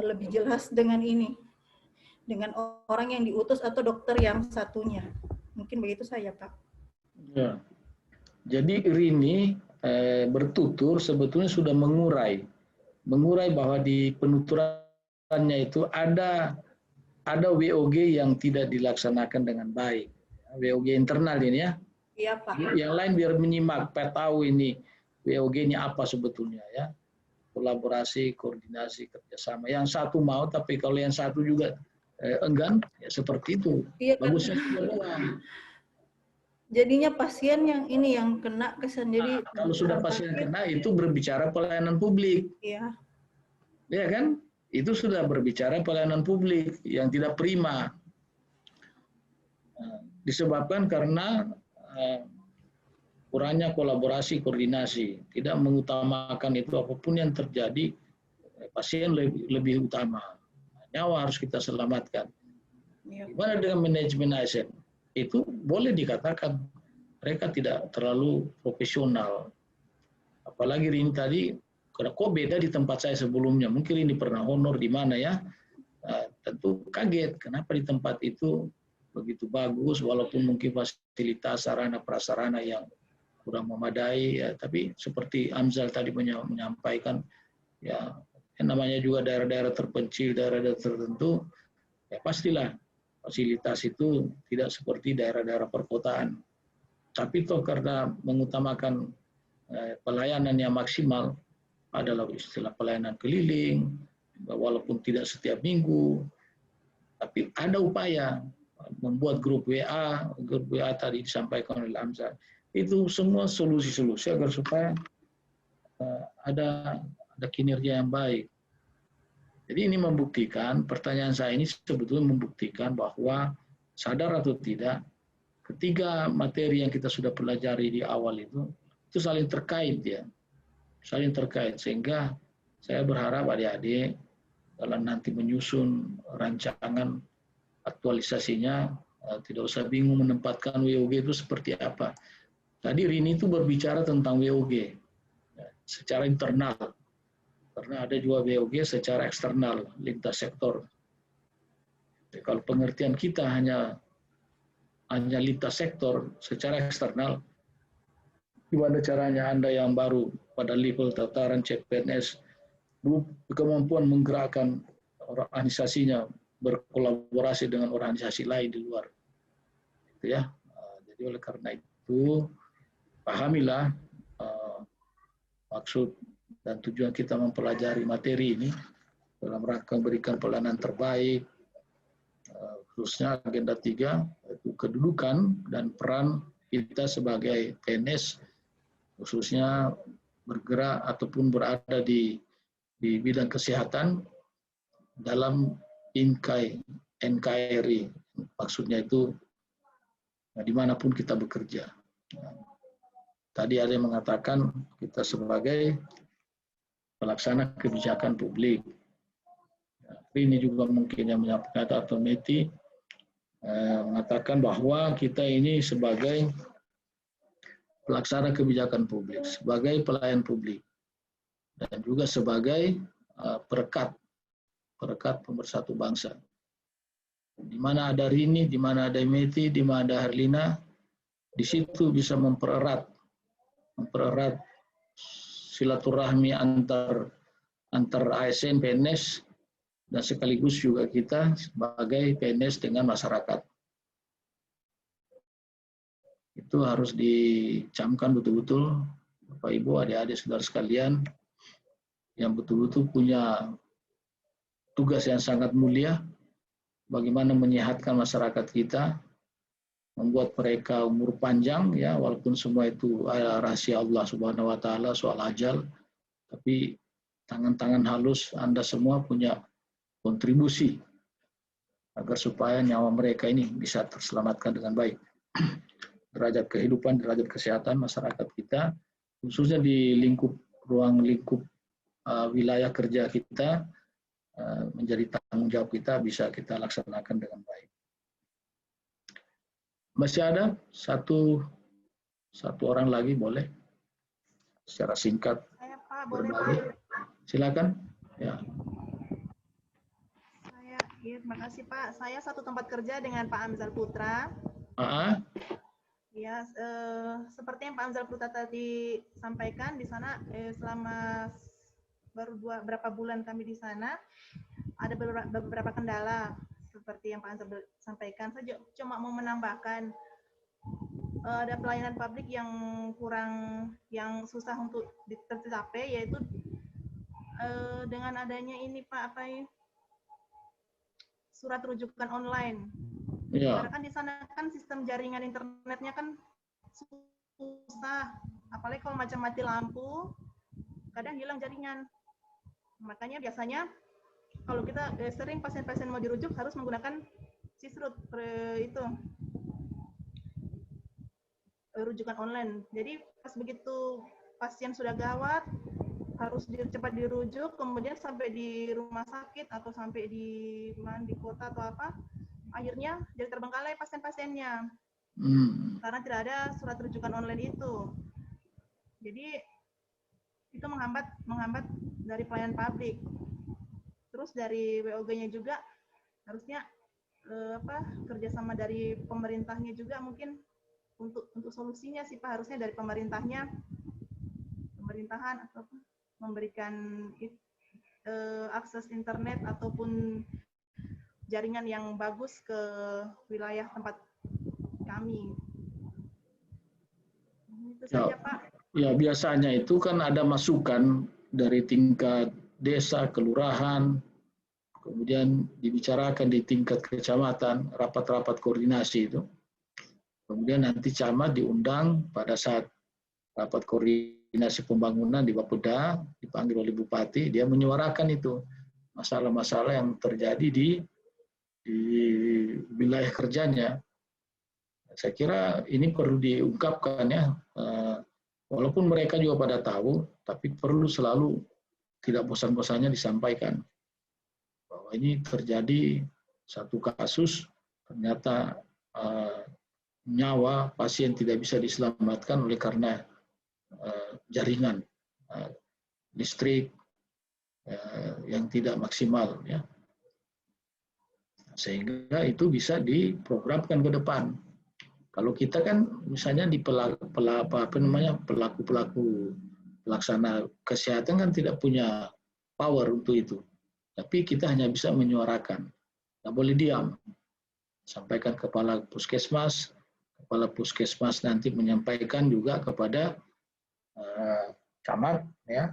lebih jelas dengan ini, dengan orang yang diutus atau dokter yang satunya. Mungkin begitu saja Pak. Ya. Jadi Rini bertutur sebetulnya sudah mengurai bahwa di penuturannya itu ada WOG yang tidak dilaksanakan dengan baik. WOG internal ini ya. Iya Pak. Yang lain biar menyimak, tahu ini WOG-nya apa sebetulnya ya. Kolaborasi, koordinasi, kerjasama. Yang satu mau, tapi kalau yang satu juga enggan, ya seperti itu. Iya, bagusnya kan? Jadinya pasien yang ini yang kena kesan. Jadi kalau sudah pasien kena itu berbicara pelayanan publik. Iya. Ya kan? Itu sudah berbicara pelayanan publik yang tidak prima. Disebabkan karena kurangnya kolaborasi, koordinasi, tidak mengutamakan itu apapun yang terjadi, pasien lebih utama. Nyawa harus kita selamatkan. Gimana dengan manajemen ASN? Itu boleh dikatakan mereka tidak terlalu profesional. Apalagi Rini tadi, kok beda di tempat saya sebelumnya? Mungkin ini pernah honor di mana ya? Tentu kaget, kenapa di tempat itu begitu bagus, walaupun mungkin fasilitas sarana prasarana yang kurang memadai, ya, tapi seperti Amzal tadi menyampaikan, ya namanya juga daerah-daerah terpencil, daerah-daerah tertentu, ya pastilah fasilitas itu tidak seperti daerah-daerah perkotaan. Tapi toh karena mengutamakan pelayanan yang maksimal adalah istilah pelayanan keliling, walaupun tidak setiap minggu, tapi ada upaya membuat grup WA tadi disampaikan oleh Amzal. Itu semua solusi-solusi agar supaya ada kinerja yang baik. Jadi ini membuktikan, pertanyaan saya ini sebetulnya membuktikan bahwa sadar atau tidak, ketiga materi yang kita sudah pelajari di awal itu saling terkait ya. Saling terkait, sehingga saya berharap adik-adik dalam nanti menyusun rancangan aktualisasinya, tidak usah bingung menempatkan WOG itu seperti apa. Tadi Rini itu berbicara tentang WOG. secara internal, karena ada juga BOG secara eksternal, lintas sektor. Jadi, kalau pengertian kita hanya lintas sektor secara eksternal, gimana caranya Anda yang baru pada level tataran CPNS kemampuan menggerakkan organisasinya berkolaborasi dengan organisasi lain di luar, gitu ya. Jadi oleh karena itu pahamilah maksud dan tujuan kita mempelajari materi ini dalam rangka memberikan pelayanan terbaik, khususnya agenda 3 yaitu kedudukan dan peran kita sebagai PNS, khususnya bergerak ataupun berada di bidang kesehatan dalam NKRI. Maksudnya itu dimanapun kita bekerja. Tadi ada yang mengatakan kita sebagai pelaksana kebijakan publik. Ini juga mungkin yang menyampaikan atau Meti mengatakan bahwa kita ini sebagai pelaksana kebijakan publik, sebagai pelayan publik, dan juga sebagai perekat pemersatu bangsa. Di mana ada Rini, di mana ada Meti, di mana ada Herlina, di situ bisa mempererat silaturahmi antar ASN PNS dan sekaligus juga kita sebagai PNS dengan masyarakat. Itu harus dicamkan betul-betul, Bapak Ibu, adik-adik, saudara sekalian, yang betul-betul punya tugas yang sangat mulia, bagaimana menyehatkan masyarakat kita, membuat mereka umur panjang, ya, walaupun semua itu rahasia Allah Subhanahu Wa Taala soal ajal, tapi tangan-tangan halus Anda semua punya kontribusi agar supaya nyawa mereka ini bisa terselamatkan dengan baik. Derajat kehidupan, derajat kesehatan masyarakat kita, khususnya di ruang lingkup wilayah kerja kita, menjadi tanggung jawab kita, bisa kita laksanakan dengan baik. Masih ada satu orang lagi, boleh secara singkat Saya, Pak, berbagi. boleh, Pak? Silakan. Ya. Iya, terima kasih Pak. Saya satu tempat kerja dengan Pak Amzal Putra. Ya, seperti yang Pak Amzal Putra tadi sampaikan, di sana selama baru berapa bulan kami di sana, ada beberapa kendala seperti yang Pak Amzal sampaikan. Saya cuma mau menambahkan, ada pelayanan publik yang yang susah untuk tercapai, yaitu dengan adanya ini Pak, surat rujukan online. Ya. Karena kan di sana kan sistem jaringan internetnya kan susah, apalagi kalau macam mati lampu, kadang hilang jaringan. Makanya biasanya kalau kita sering pasien-pasien mau dirujuk harus menggunakan sisrut itu rujukan online. Jadi pas begitu pasien sudah gawat, harus cepat dirujuk, kemudian sampai di rumah sakit atau sampai di kota atau apa, akhirnya jadi terbengkalai pasien-pasiennya karena tidak ada surat rujukan online itu. Jadi itu menghambat dari pelayanan publik. Terus dari WOG-nya juga harusnya kerjasama dari pemerintahnya juga, mungkin untuk solusinya sih Pak, harusnya dari pemerintahan atau memberikan akses internet ataupun jaringan yang bagus ke wilayah tempat kami. Itu saja Pak. Ya, biasanya itu kan ada masukan dari tingkat desa, kelurahan, kemudian dibicarakan di tingkat kecamatan, rapat-rapat koordinasi itu. Kemudian nanti camat diundang pada saat rapat koordinasi pembangunan di Bapeda, dipanggil oleh Bupati, dia menyuarakan itu masalah-masalah yang terjadi di wilayah kerjanya. Saya kira ini perlu diungkapkan ya, walaupun mereka juga pada tahu, tapi perlu selalu tidak bosan-bosannya disampaikan bahwa ini terjadi satu kasus, ternyata nyawa pasien tidak bisa diselamatkan oleh karena jaringan listrik yang tidak maksimal, ya. Sehingga itu bisa diprogramkan ke depan. Kalau kita kan misalnya di pelaku pelaksana kesehatan kan tidak punya power untuk itu. Tapi kita hanya bisa menyuarakan. Tidak boleh diam. Sampaikan kepala puskesmas nanti menyampaikan juga kepada camat, ya.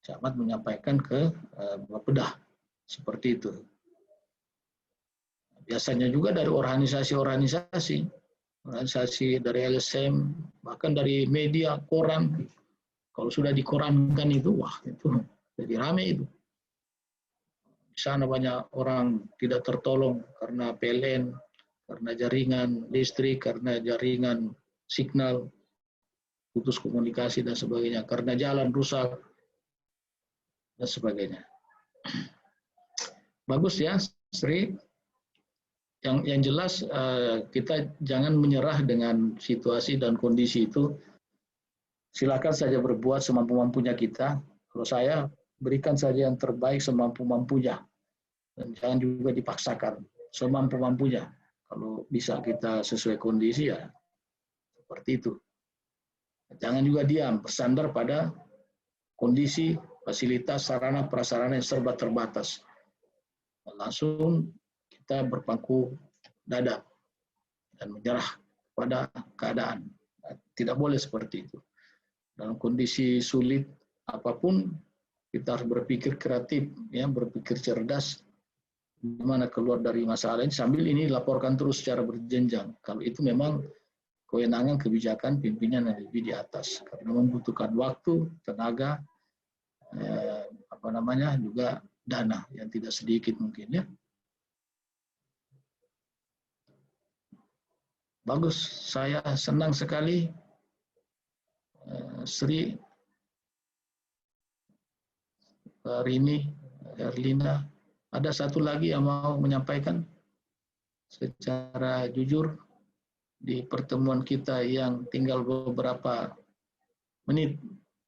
Camat menyampaikan ke Bapeda, seperti itu. Biasanya juga dari organisasi dari LSM, bahkan dari media, koran. Kalau sudah dikorankan itu, wah itu jadi rame itu. Di sana banyak orang tidak tertolong karena PLN, karena jaringan listrik, karena jaringan signal, putus komunikasi dan sebagainya, karena jalan rusak dan sebagainya. Bagus ya, Sri. Yang jelas kita jangan menyerah dengan situasi dan kondisi itu. Silakan saja berbuat semampu-mampunya kita. Kalau saya, berikan saja yang terbaik semampu-mampunya. Dan jangan juga dipaksakan, semampu-mampunya. Kalau bisa kita sesuai kondisi, ya seperti itu. Jangan juga diam, bersandar pada kondisi, fasilitas, sarana, prasarana yang serba terbatas. Langsung kita berpangku dada dan menyerah pada keadaan. Tidak boleh seperti itu. Dalam kondisi sulit apapun, kita harus berpikir kreatif, ya, berpikir cerdas, gimana keluar dari masalah ini, sambil ini laporkan terus secara berjenjang. Kalau itu memang kewenangan kebijakan pimpinan yang lebih di atas, karena membutuhkan waktu, tenaga, juga dana yang tidak sedikit mungkin, ya. Bagus, saya senang sekali Sri, Rini, Erlina. Ada satu lagi yang mau menyampaikan secara jujur di pertemuan kita yang tinggal beberapa menit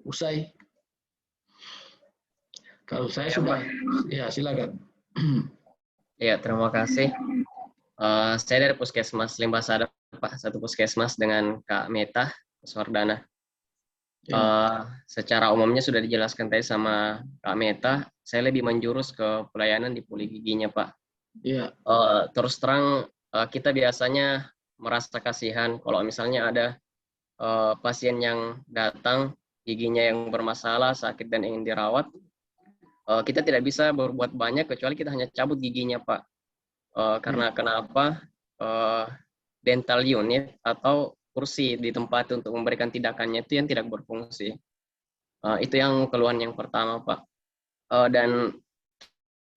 usai. Kalau saya sudah, ya silakan. Ya, terima kasih. Saya dari Puskesmas Limbasada, Pak, satu puskesmas dengan Kak Meta Swardana. Secara umumnya sudah dijelaskan tadi sama Kak Meta, saya lebih menjurus ke pelayanan di poli giginya, Pak. Iya. Terus terang, kita biasanya merasa kasihan kalau misalnya ada pasien yang datang, giginya yang bermasalah, sakit dan ingin dirawat. Kita tidak bisa berbuat banyak kecuali kita hanya cabut giginya, Pak. Karena kenapa? Dental unit atau kursi di tempat untuk memberikan tindakannya itu yang tidak berfungsi. Itu yang keluhan yang pertama, Pak. Dan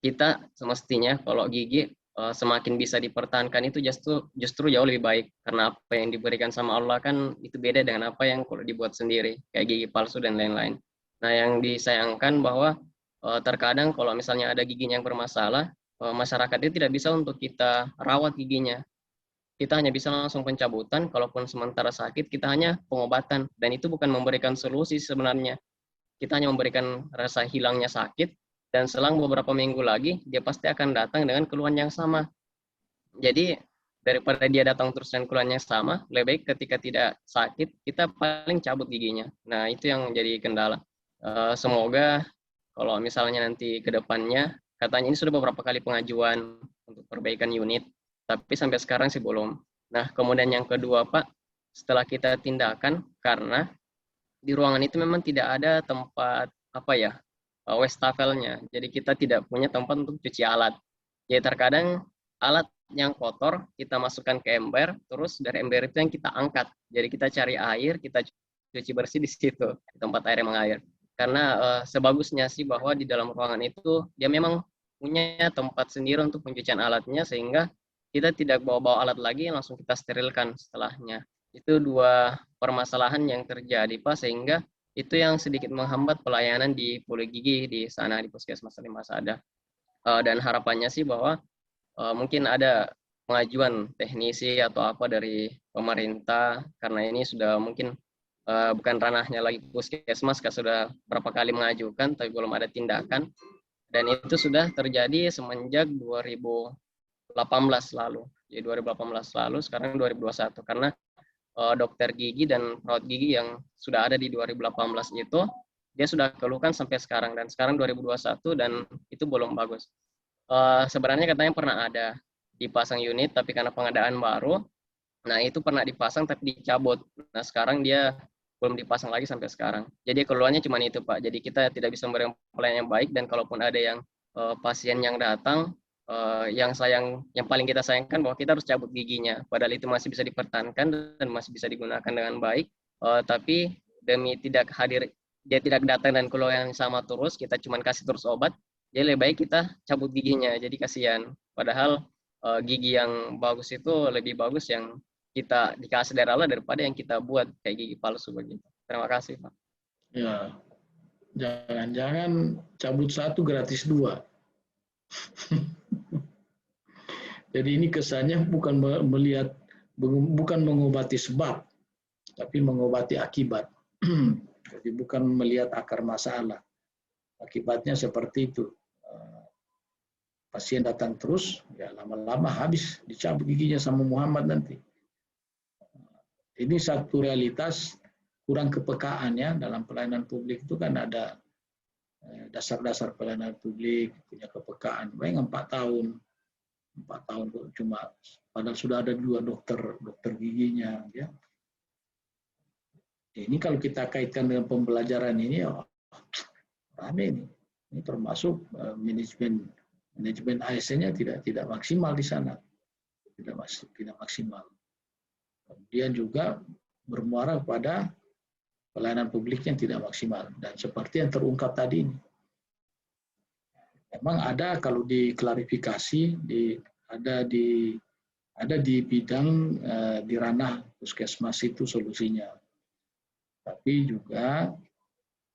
kita semestinya kalau gigi semakin bisa dipertahankan itu justru jauh lebih baik, karena apa yang diberikan sama Allah kan itu beda dengan apa yang kalau dibuat sendiri, kayak gigi palsu dan lain-lain. Nah, yang disayangkan bahwa terkadang kalau misalnya ada giginya yang bermasalah, masyarakat itu tidak bisa untuk kita rawat giginya. Kita hanya bisa langsung pencabutan, kalaupun sementara sakit kita hanya pengobatan, dan itu bukan memberikan solusi sebenarnya. Kita hanya memberikan rasa hilangnya sakit, dan selang beberapa minggu lagi dia pasti akan datang dengan keluhan yang sama. Jadi daripada dia datang terus dengan keluhan yang sama, lebih baik ketika tidak sakit kita paling cabut giginya. Nah, itu yang menjadi kendala. Semoga kalau misalnya nanti ke depannya, katanya ini sudah beberapa kali pengajuan untuk perbaikan unit, tapi sampai sekarang sih belum. Nah, kemudian yang kedua, Pak, setelah kita tindakan, karena di ruangan itu memang tidak ada tempat wastafelnya. Jadi kita tidak punya tempat untuk cuci alat. Jadi terkadang alat yang kotor kita masukkan ke ember, terus dari ember itu yang kita angkat. Jadi kita cari air, kita cuci bersih di situ, di tempat air yang mengalir. Karena sebagusnya sih bahwa di dalam ruangan itu dia memang punya tempat sendiri untuk pencucian alatnya, sehingga kita tidak bawa-bawa alat lagi, langsung kita sterilkan setelahnya. Itu dua permasalahan yang terjadi, Pak, sehingga itu yang sedikit menghambat pelayanan di poli gigi di sana di Puskesmas Limbasada. Dan harapannya sih bahwa mungkin ada pengajuan teknisi atau apa dari pemerintah, karena ini sudah mungkin bukan ranahnya lagi puskesmas, sudah berapa kali mengajukan tapi belum ada tindakan, dan itu sudah terjadi semenjak 2018 lalu. Jadi 2018 lalu, sekarang 2021, karena dokter gigi dan perawat gigi yang sudah ada di 2018 itu dia sudah keluhkan sampai sekarang, dan sekarang 2021 dan itu belum bagus. Sebenarnya katanya pernah ada dipasang unit, tapi karena pengadaan baru, nah itu pernah dipasang tapi dicabut. Nah sekarang dia belum dipasang lagi sampai sekarang. Jadi keluhannya cuma itu, Pak. Jadi kita tidak bisa memberikan pelayanan yang baik, dan kalaupun ada yang pasien yang datang, yang paling kita sayangkan bahwa kita harus cabut giginya, padahal itu masih bisa dipertahankan dan masih bisa digunakan dengan baik. Tapi demi dia tidak datang dan keluhan yang sama terus, kita cuma kasih terus obat, jadi lebih baik kita cabut giginya. Jadi kasihan. Padahal gigi yang bagus itu lebih bagus yang kita dikasih dari Allah daripada yang kita buat kayak gigi palsu begitu. Terima kasih, Pak. Ya, jangan-jangan cabut 1 gratis 2. Jadi ini kesannya bukan mengobati sebab, tapi mengobati akibat. Jadi bukan melihat akar masalah. Akibatnya seperti itu. Pasien datang terus, ya lama-lama habis dicabut giginya sama Muhammad nanti. Ini satu realitas kurang kepekaan ya dalam pelayanan publik. Itu kan ada dasar-dasar pelayanan publik, punya kepekaan. Bayang 4 tahun cuma, padahal sudah ada 2 dokter giginya ya. Ini kalau kita kaitkan dengan pembelajaran ini, rame ini. Ini termasuk manajemen ASN-nya tidak maksimal di sana, tidak maksimal. Kemudian juga bermuara pada pelayanan publik yang tidak maksimal, dan seperti yang terungkap tadi ini. Memang ada kalau diklarifikasi, ada di bidang di ranah puskesmas itu solusinya. Tapi juga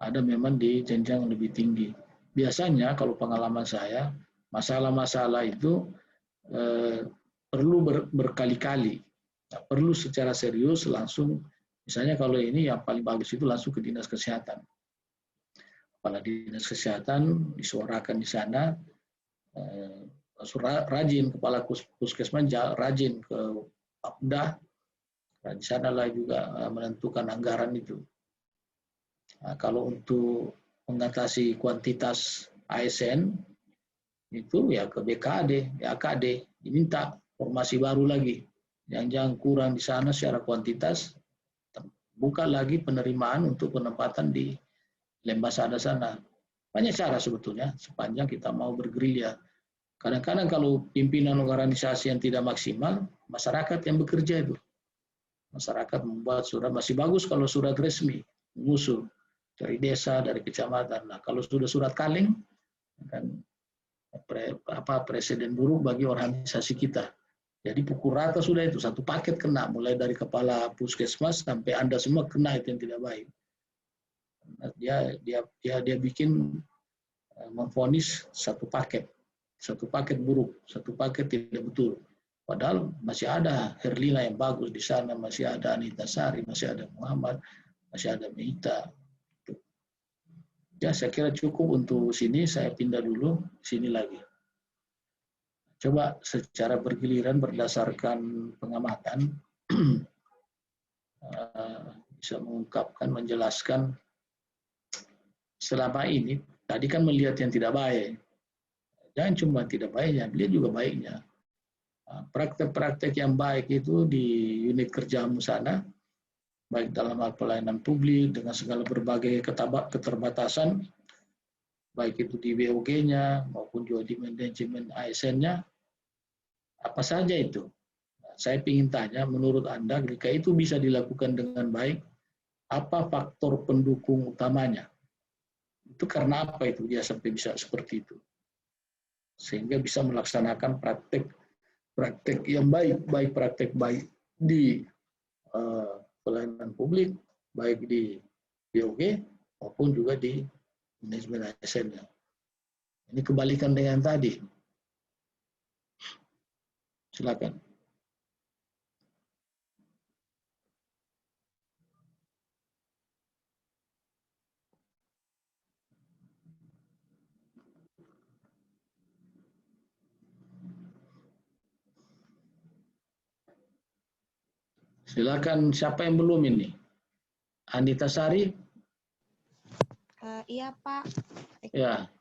ada memang di jenjang lebih tinggi. Biasanya kalau pengalaman saya, masalah-masalah itu perlu berkali-kali. Nah, perlu secara serius langsung, misalnya kalau ini yang paling bagus itu langsung ke Dinas Kesehatan. Kepala Dinas Kesehatan disuarakan di sana, rajin kepala puskesmas rajin ke Papda, dan di sanalah juga menentukan anggaran itu. Nah, kalau untuk mengatasi kuantitas ASN itu ya ke BKD, BAKD diminta formasi baru lagi. Yang kurang di sana secara kuantitas, buka lagi penerimaan untuk penempatan di Lembasada sana. Banyak cara sebetulnya, sepanjang kita mau bergerilya. Kadang-kadang kalau pimpinan organisasi yang tidak maksimal, masyarakat yang bekerja itu. Masyarakat membuat surat, masih bagus kalau surat resmi, mengusul dari desa, dari kecamatan. Nah, kalau sudah surat kaleng, kan presiden buruk bagi organisasi kita. Jadi pukul rata sudah itu, satu paket kena, mulai dari kepala puskesmas sampai Anda semua kena itu yang tidak baik. Dia bikin memvonis satu paket buruk, satu paket tidak betul. Padahal masih ada Herlina yang bagus di sana, masih ada Anita Sari, masih ada Muhammad, masih ada Meita. Ya, saya kira cukup untuk sini. Saya pindah dulu sini lagi. Coba secara bergiliran berdasarkan pengamatan bisa mengungkapkan, menjelaskan selama ini. Tadi kan melihat yang tidak baik. Jangan cuma tidak baiknya, lihat juga baiknya. Praktek-praktek yang baik itu di unit kerjamu sana, baik dalam hal pelayanan publik dengan segala berbagai keterbatasan, baik itu di BOG-nya maupun juga di manajemen ASN-nya, apa saja itu. Saya ingin tanya, menurut Anda, jika itu bisa dilakukan dengan baik, apa faktor pendukung utamanya? Itu karena apa itu dia sampai bisa seperti itu? Sehingga bisa melaksanakan praktek yang baik praktek baik di pelayanan publik, baik di BOG maupun juga di manajemen ASN-nya. Ini kebalikan dengan tadi. Silakan. Silakan, siapa yang belum ini? Anita Sari? Iya Pak. Ya.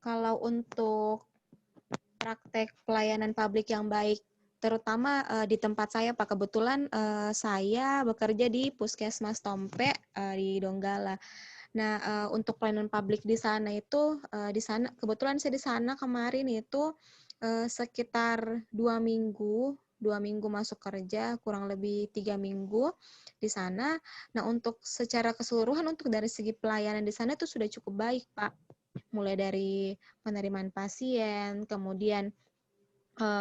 Kalau untuk praktek pelayanan publik yang baik, terutama di tempat saya Pak, kebetulan saya bekerja di Puskesmas Tompe di Donggala. Nah, untuk pelayanan publik di sana itu, kebetulan saya di sana kemarin itu sekitar 2 minggu masuk kerja, kurang lebih 3 minggu di sana. Nah, untuk secara keseluruhan untuk dari segi pelayanan di sana itu sudah cukup baik Pak. Mulai dari penerimaan pasien, kemudian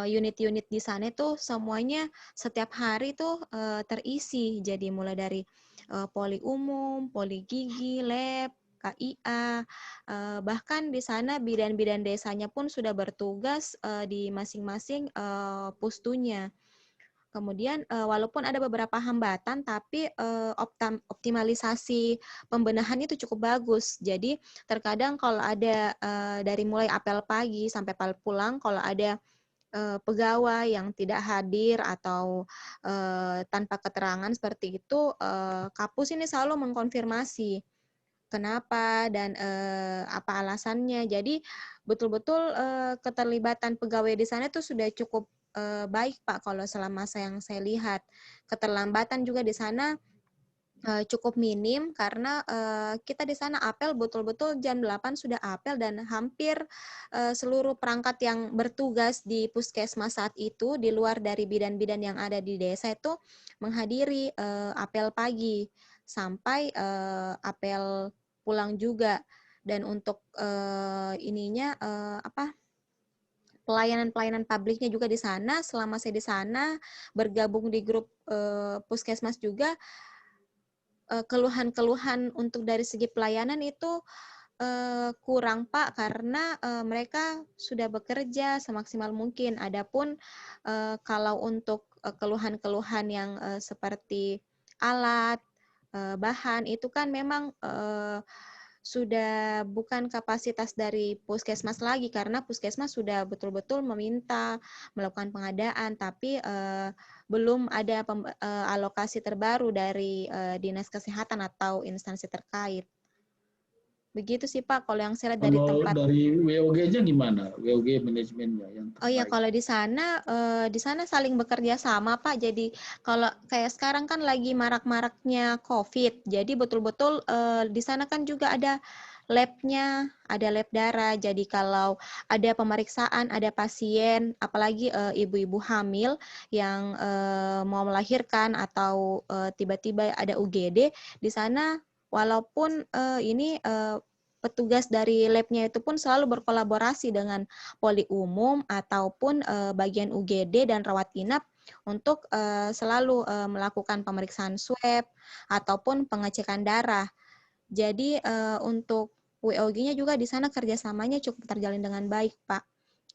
unit-unit di sana itu semuanya setiap hari itu terisi. Jadi mulai dari poli umum, poli gigi, lab, KIA, bahkan di sana bidan-bidan desanya pun sudah bertugas di masing-masing pustunya. Kemudian walaupun ada beberapa hambatan, tapi optimalisasi pembenahan itu cukup bagus. Jadi terkadang kalau ada dari mulai apel pagi sampai apel pulang, kalau ada pegawai yang tidak hadir atau tanpa keterangan seperti itu, Kapus ini selalu mengkonfirmasi kenapa dan apa alasannya. Jadi betul-betul keterlibatan pegawai di sana itu sudah cukup baik Pak kalau selama yang saya lihat. Keterlambatan juga di sana cukup minim karena kita di sana apel betul-betul jam 8 sudah apel dan hampir seluruh perangkat yang bertugas di puskesmas saat itu di luar dari bidan-bidan yang ada di desa itu menghadiri apel pagi sampai apel pulang juga. Dan untuk pelayanan-pelayanan publiknya juga di sana, selama saya di sana bergabung di grup puskesmas juga, keluhan-keluhan untuk dari segi pelayanan itu kurang Pak, karena mereka sudah bekerja semaksimal mungkin. Adapun kalau untuk keluhan-keluhan yang seperti alat, bahan, itu kan memang sudah bukan kapasitas dari puskesmas lagi, karena puskesmas sudah betul-betul meminta melakukan pengadaan, tapi belum ada alokasi terbaru dari Dinas Kesehatan atau instansi terkait. Begitu sih Pak, kalau yang saya lihat dari Kalau tempat. dari WOG-nya gimana? WOG manajemennya yang terbaik. Oh iya, kalau di sana saling bekerja sama Pak. Jadi kalau kayak sekarang kan lagi marak-maraknya COVID, jadi betul-betul di sana kan juga ada lab-nya, ada lab darah. Jadi kalau ada pemeriksaan, ada pasien, apalagi ibu-ibu hamil yang mau melahirkan atau tiba-tiba ada UGD di sana, walaupun ini petugas dari lab-nya itu pun selalu berkolaborasi dengan poli umum ataupun bagian UGD dan rawat inap untuk selalu melakukan pemeriksaan swab ataupun pengecekan darah. Jadi untuk WOG-nya juga di sana kerjasamanya cukup terjalin dengan baik, Pak.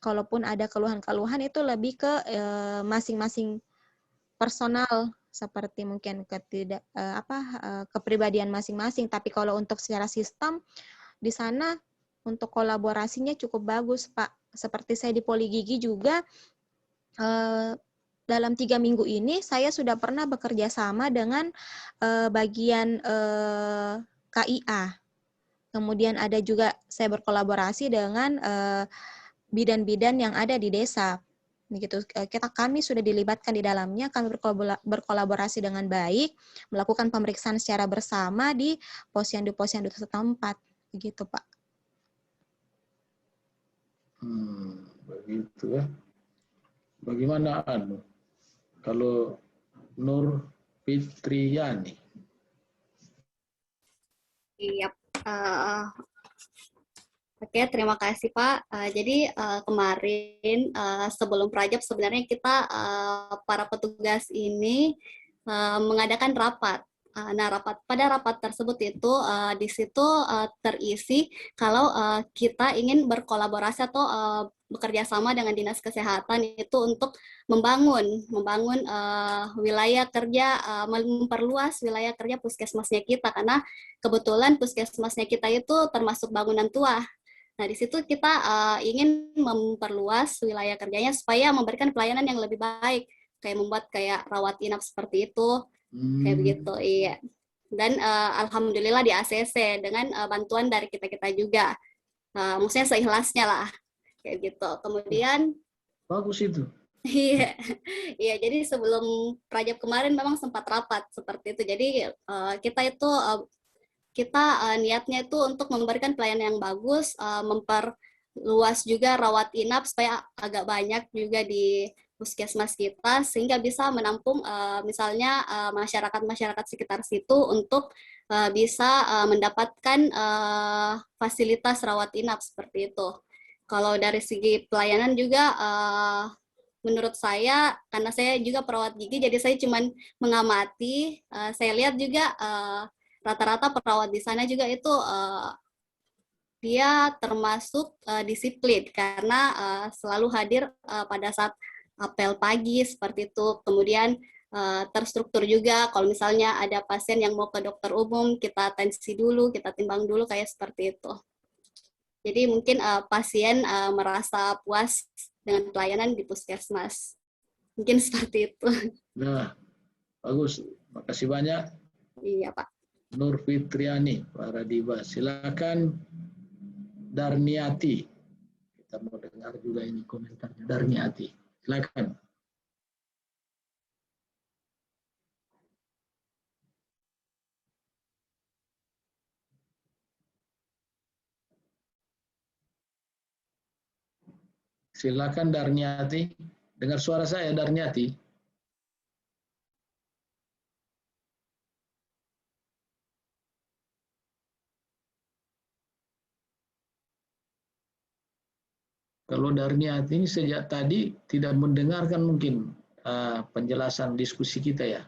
Kalaupun ada keluhan-keluhan itu lebih ke masing-masing personal, seperti mungkin kepribadian masing-masing. Tapi kalau untuk secara sistem di sana untuk kolaborasinya cukup bagus, Pak. Seperti saya di Poli Gigi juga, dalam 3 minggu ini saya sudah pernah bekerja sama dengan bagian KIA. Kemudian ada juga saya berkolaborasi dengan bidan-bidan yang ada di desa. Begitu, kami sudah dilibatkan di dalamnya, kami berkolaborasi dengan baik, melakukan pemeriksaan secara bersama di posyandu-posyandu setempat. Begitu, Pak. Begitu ya. Bagaimana kalau Nur Fitriani? Iya. Oke, terima kasih Pak. Jadi kemarin sebelum Prajab sebenarnya kita para petugas ini mengadakan rapat. Nah, pada rapat tersebut itu di situ terisi kalau kita ingin berkolaborasi atau bekerja sama dengan Dinas Kesehatan itu untuk membangun wilayah kerja, memperluas wilayah kerja puskesmasnya kita, karena kebetulan puskesmasnya kita itu termasuk bangunan tua. Nah, di situ kita ingin memperluas wilayah kerjanya supaya memberikan pelayanan yang lebih baik. kayak membuat kayak rawat inap seperti itu, kayak begitu. Iya. Dan alhamdulillah di ACC dengan bantuan dari kita-kita juga. Maksudnya seikhlasnya lah, kayak gitu. Kemudian bagus itu. Iya, iya. Jadi sebelum Rajab kemarin memang sempat rapat seperti itu. Jadi kita niatnya itu untuk memberikan pelayanan yang bagus, memperluas juga rawat inap supaya agak banyak juga di puskesmas kita, sehingga bisa menampung misalnya masyarakat-masyarakat sekitar situ untuk bisa mendapatkan fasilitas rawat inap seperti itu. Kalau dari segi pelayanan juga menurut saya, karena saya juga perawat gigi, jadi saya cuma mengamati. Saya lihat juga rata-rata perawat di sana juga itu dia termasuk disiplin karena selalu hadir pada saat apel pagi seperti itu. Kemudian terstruktur juga. Kalau misalnya ada pasien yang mau ke dokter umum, kita tensi dulu, kita timbang dulu kayak seperti itu. Jadi mungkin pasien merasa puas dengan pelayanan di puskesmas. Mungkin seperti itu. Nah, bagus. Makasih banyak. Iya, Pak. Nur Fitriani, Pak Radiba. Silakan Darniati. Kita mau dengar juga ini komentarnya. Darniati. Silakan. Silakan Darniati. Dengar suara saya, Darniati. Kalau Darniati ini sejak tadi tidak mendengarkan mungkin penjelasan diskusi kita ya.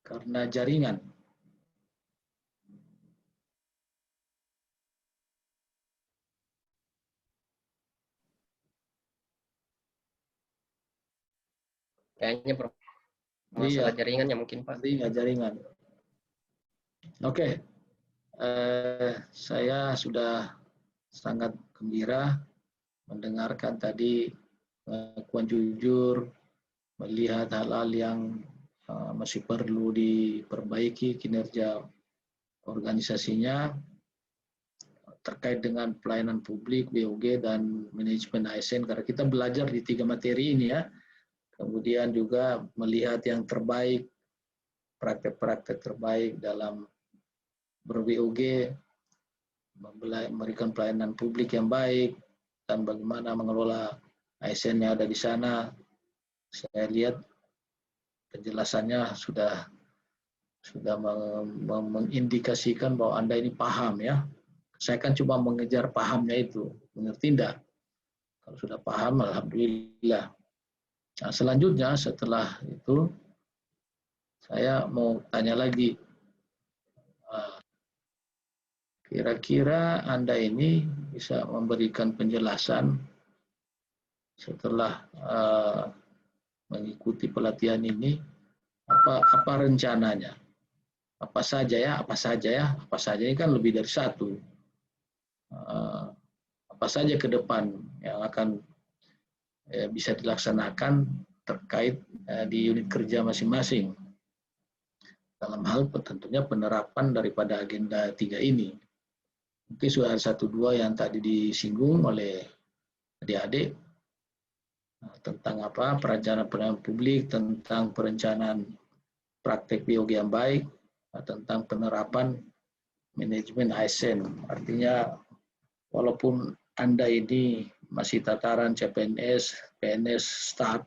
Karena jaringan. Kayaknya masalah jaringannya mungkin, Pak. Jaringan. Oke. Saya sudah sangat gembira mendengarkan tadi pengakuan jujur, melihat hal-hal yang masih perlu diperbaiki kinerja organisasinya terkait dengan pelayanan publik, BOG, dan manajemen ASN, karena kita belajar di 3 materi ini ya. Kemudian juga melihat yang terbaik, praktek-praktek terbaik dalam ber-BOG, memberikan pelayanan publik yang baik, dan bagaimana mengelola ASN yang ada di sana. Saya lihat penjelasannya sudah mengindikasikan bahwa Anda ini paham ya. Saya kan cuma mengejar pahamnya itu, mengerti enggak? Kalau sudah paham, alhamdulillah. Nah, selanjutnya setelah itu saya mau tanya lagi, kira-kira Anda ini bisa memberikan penjelasan setelah mengikuti pelatihan ini, apa rencananya? Apa saja ini kan lebih dari satu. Apa saja ke depan yang akan bisa dilaksanakan terkait di unit kerja masing-masing dalam hal tentunya penerapan daripada agenda 3 ini. Mungkin sudah 1-2 yang tadi disinggung oleh adik-adik tentang perencanaan pelayanan publik, tentang perencanaan praktek BOG yang baik, tentang penerapan manajemen ASN. Artinya walaupun Anda ini masih tataran CPNS, PNS, staf,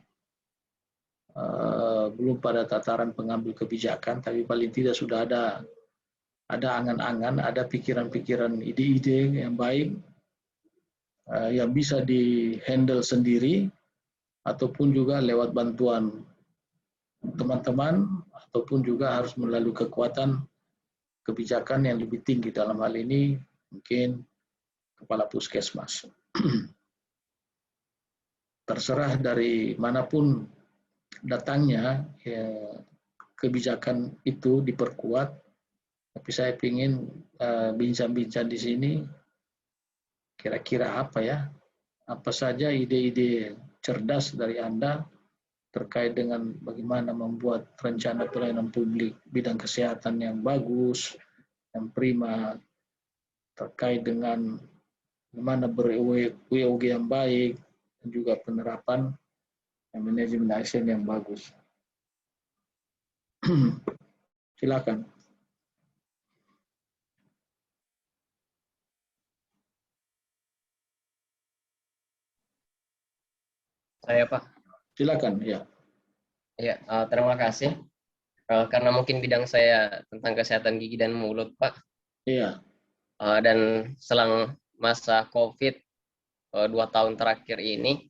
belum pada tataran pengambil kebijakan, tapi paling tidak sudah ada angan-angan, ada pikiran-pikiran, ide-ide yang baik, yang bisa di-handle sendiri, ataupun juga lewat bantuan teman-teman, ataupun juga harus melalui kekuatan kebijakan yang lebih tinggi. Dalam hal ini mungkin kepala puskesmas. Terserah dari manapun datangnya, kebijakan itu diperkuat. Tapi saya ingin bincang-bincang di sini, kira-kira apa ya apa saja ide-ide cerdas dari Anda terkait dengan bagaimana membuat rencana pelayanan publik bidang kesehatan yang bagus, yang prima, terkait dengan bagaimana ber-WOG yang baik, dan juga penerapan manajemen ASN yang bagus. Silakan. Saya, Pak. Silakan, ya. Ya, terima kasih. Karena mungkin bidang saya tentang kesehatan gigi dan mulut, Pak. Iya. Dan selang masa COVID 2 tahun terakhir ini,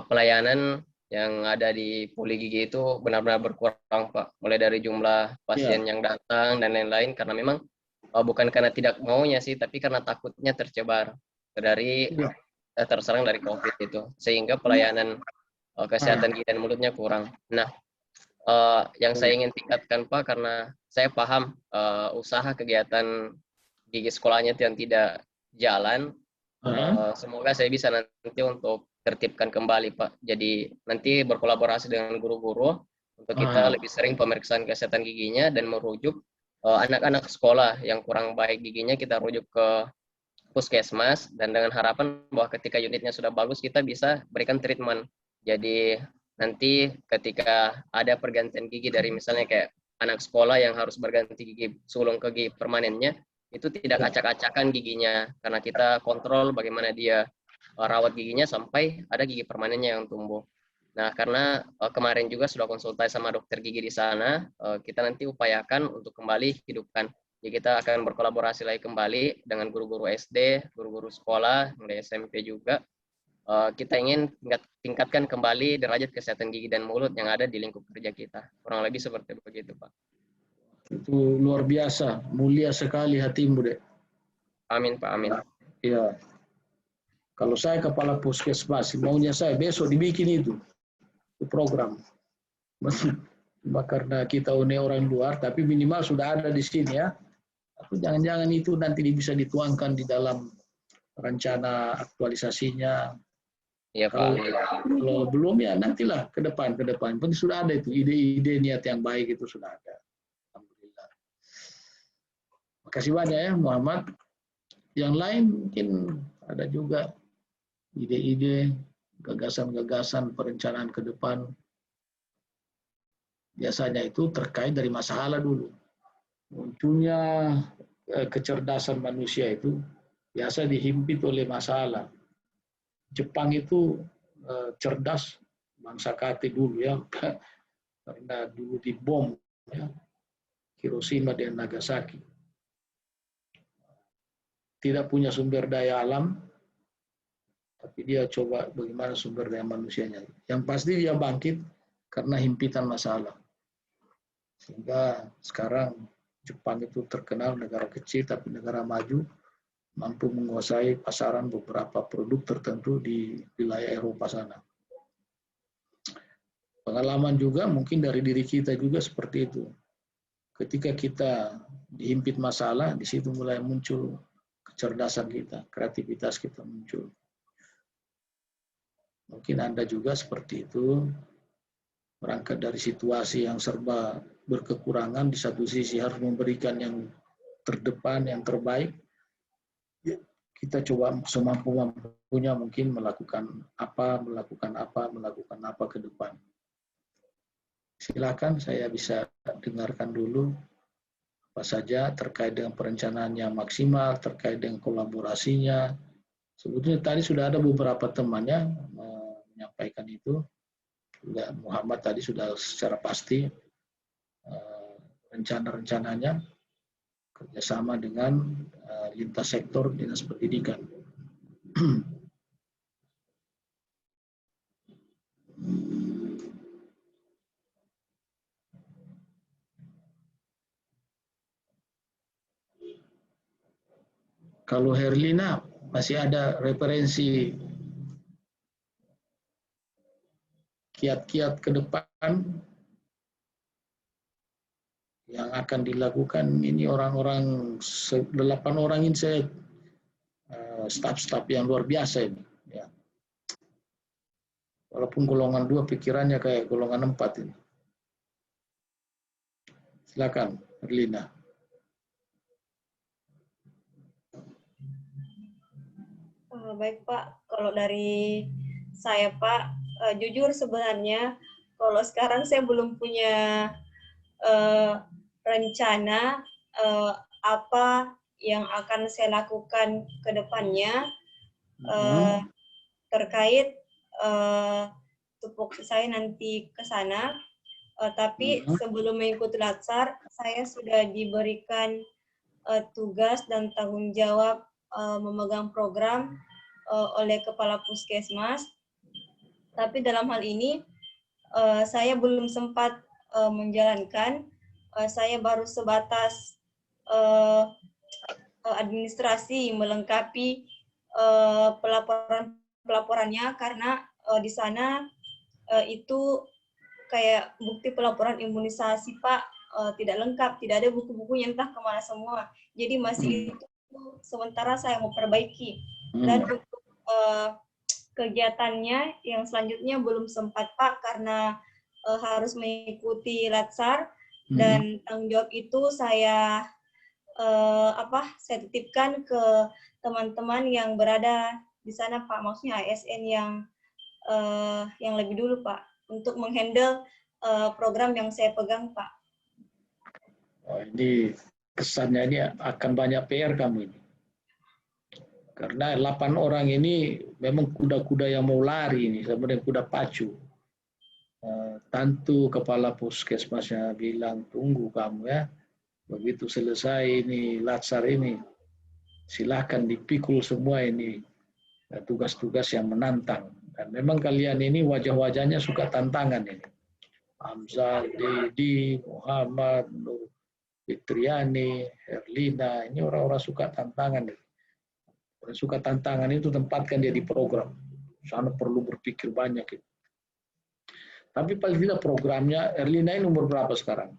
pelayanan yang ada di Poli Gigi itu benar-benar berkurang, Pak. Mulai dari jumlah pasien yang datang dan lain-lain, karena memang bukan karena tidak maunya sih, tapi karena takutnya tersebar dari terserang dari COVID itu, sehingga pelayanan kesehatan gigi dan mulutnya kurang. Nah, yang saya ingin tingkatkan, Pak, karena saya paham usaha kegiatan gigi sekolahnya yang tidak jalan, semoga saya bisa nanti untuk tertibkan kembali, Pak. Jadi nanti berkolaborasi dengan guru-guru untuk kita lebih sering pemeriksaan kesehatan giginya dan merujuk anak-anak sekolah yang kurang baik giginya kita rujuk ke puskesmas, dan dengan harapan bahwa ketika unitnya sudah bagus kita bisa berikan treatment. Jadi nanti ketika ada pergantian gigi dari misalnya kayak anak sekolah yang harus berganti gigi sulung ke gigi permanennya, itu tidak acak-acakan giginya, karena kita kontrol bagaimana dia rawat giginya sampai ada gigi permanennya yang tumbuh. Nah, karena kemarin juga sudah konsultasi sama dokter gigi di sana, kita nanti upayakan untuk kembali hidupkan. Jadi kita akan berkolaborasi lagi kembali dengan guru-guru SD, guru-guru sekolah, mulai SMP juga. Kita ingin tingkatkan kembali derajat kesehatan gigi dan mulut yang ada di lingkup kerja kita. Kurang lebih seperti begitu, Pak. Itu luar biasa, mulia sekali hatimu, Dek. Amin, Pak, amin. Ya. Kalau saya kepala puskesmas, maunya saya besok dibikin itu program. Cuma karena kita orang luar, tapi minimal sudah ada di sini ya. Tapi jangan-jangan itu nanti bisa dituangkan di dalam rencana aktualisasinya. Iya, Pak. Kalau belum ya nantilah ke depan. Penting sudah ada itu ide-ide niat yang baik itu sudah ada. Alhamdulillah. Makasih banyak ya Muhammad. Yang lain mungkin ada juga ide-ide, gagasan-gagasan perencanaan ke depan. Biasanya itu terkait dari masalah dulu. Munculnya kecerdasan manusia itu biasa dihimpit oleh masalah. Jepang itu cerdas, bangsa Kate dulu ya, karena dulu dibom ya, Hiroshima dan Nagasaki. Tidak punya sumber daya alam, tapi dia coba bagaimana sumber daya manusianya. Yang pasti dia bangkit karena himpitan masalah. Sehingga sekarang Jepang itu terkenal negara kecil tapi negara maju, mampu menguasai pasaran beberapa produk tertentu di wilayah Eropa sana. Pengalaman juga mungkin dari diri kita juga seperti itu. Ketika kita dihimpit masalah, di situ mulai muncul kecerdasan kita, kreativitas kita muncul. Mungkin Anda juga seperti itu, berangkat dari situasi yang serba berkekurangan, di satu sisi harus memberikan yang terdepan, yang terbaik. Kita coba semampu-mampunya mungkin melakukan apa ke depan. Silakan saya bisa dengarkan dulu apa saja terkait dengan perencanaan yang maksimal, terkait dengan kolaborasinya. Sebetulnya tadi sudah ada beberapa temannya menyampaikan itu. Juga Muhammad tadi sudah secara pasti rencana-rencananya kerjasama dengan lintas sektor dinas pendidikan. Kalau Herlina masih ada referensi kiat-kiat ke depan yang akan dilakukan. Ini orang-orang 8 orang ini saya staf-staf yang luar biasa ini. Ya. Walaupun golongan 2 pikirannya kayak golongan 4 ini. Silakan, Erlina. Baik Pak, kalau dari saya Pak, jujur sebenarnya kalau sekarang saya belum punya rencana apa yang akan saya lakukan ke depannya terkait tupoksi saya nanti ke sana. Tapi sebelum mengikuti Latsar, saya sudah diberikan tugas dan tanggung jawab memegang program oleh Kepala Puskesmas. Tapi dalam hal ini saya belum sempat menjalankan. Saya baru sebatas administrasi melengkapi pelaporannya karena di sana itu kayak bukti pelaporan imunisasi Pak tidak lengkap, tidak ada buku-bukunya entah kemana semua. Jadi masih itu sementara saya mau perbaiki. Dan untuk kegiatannya yang selanjutnya belum sempat Pak karena harus mengikuti Latsar dan tanggung jawab itu saya saya titipkan ke teman-teman yang berada di sana Pak, maksudnya ASN yang lebih dulu Pak untuk menghandle program yang saya pegang Pak. Oh, ini kesannya ini akan banyak PR kamu ini. Karena 8 orang ini memang kuda-kuda yang mau lari ini, sebenarnya kuda pacu. Tentu Kepala Puskesmasnya bilang, tunggu kamu ya, begitu selesai ini Latsar ini, silahkan dipikul semua ini tugas-tugas yang menantang. Dan memang kalian ini wajah-wajahnya suka tantangan ini. Hamzah, Dedi, Muhammad, Nur Fitriani, Erlina, ini orang-orang suka tantangan ini. Orang suka tantangan itu tempatkan dia di program. Sana perlu berpikir banyak. Gitu. Tapi paling tidak programnya, Erlina ini umur berapa sekarang?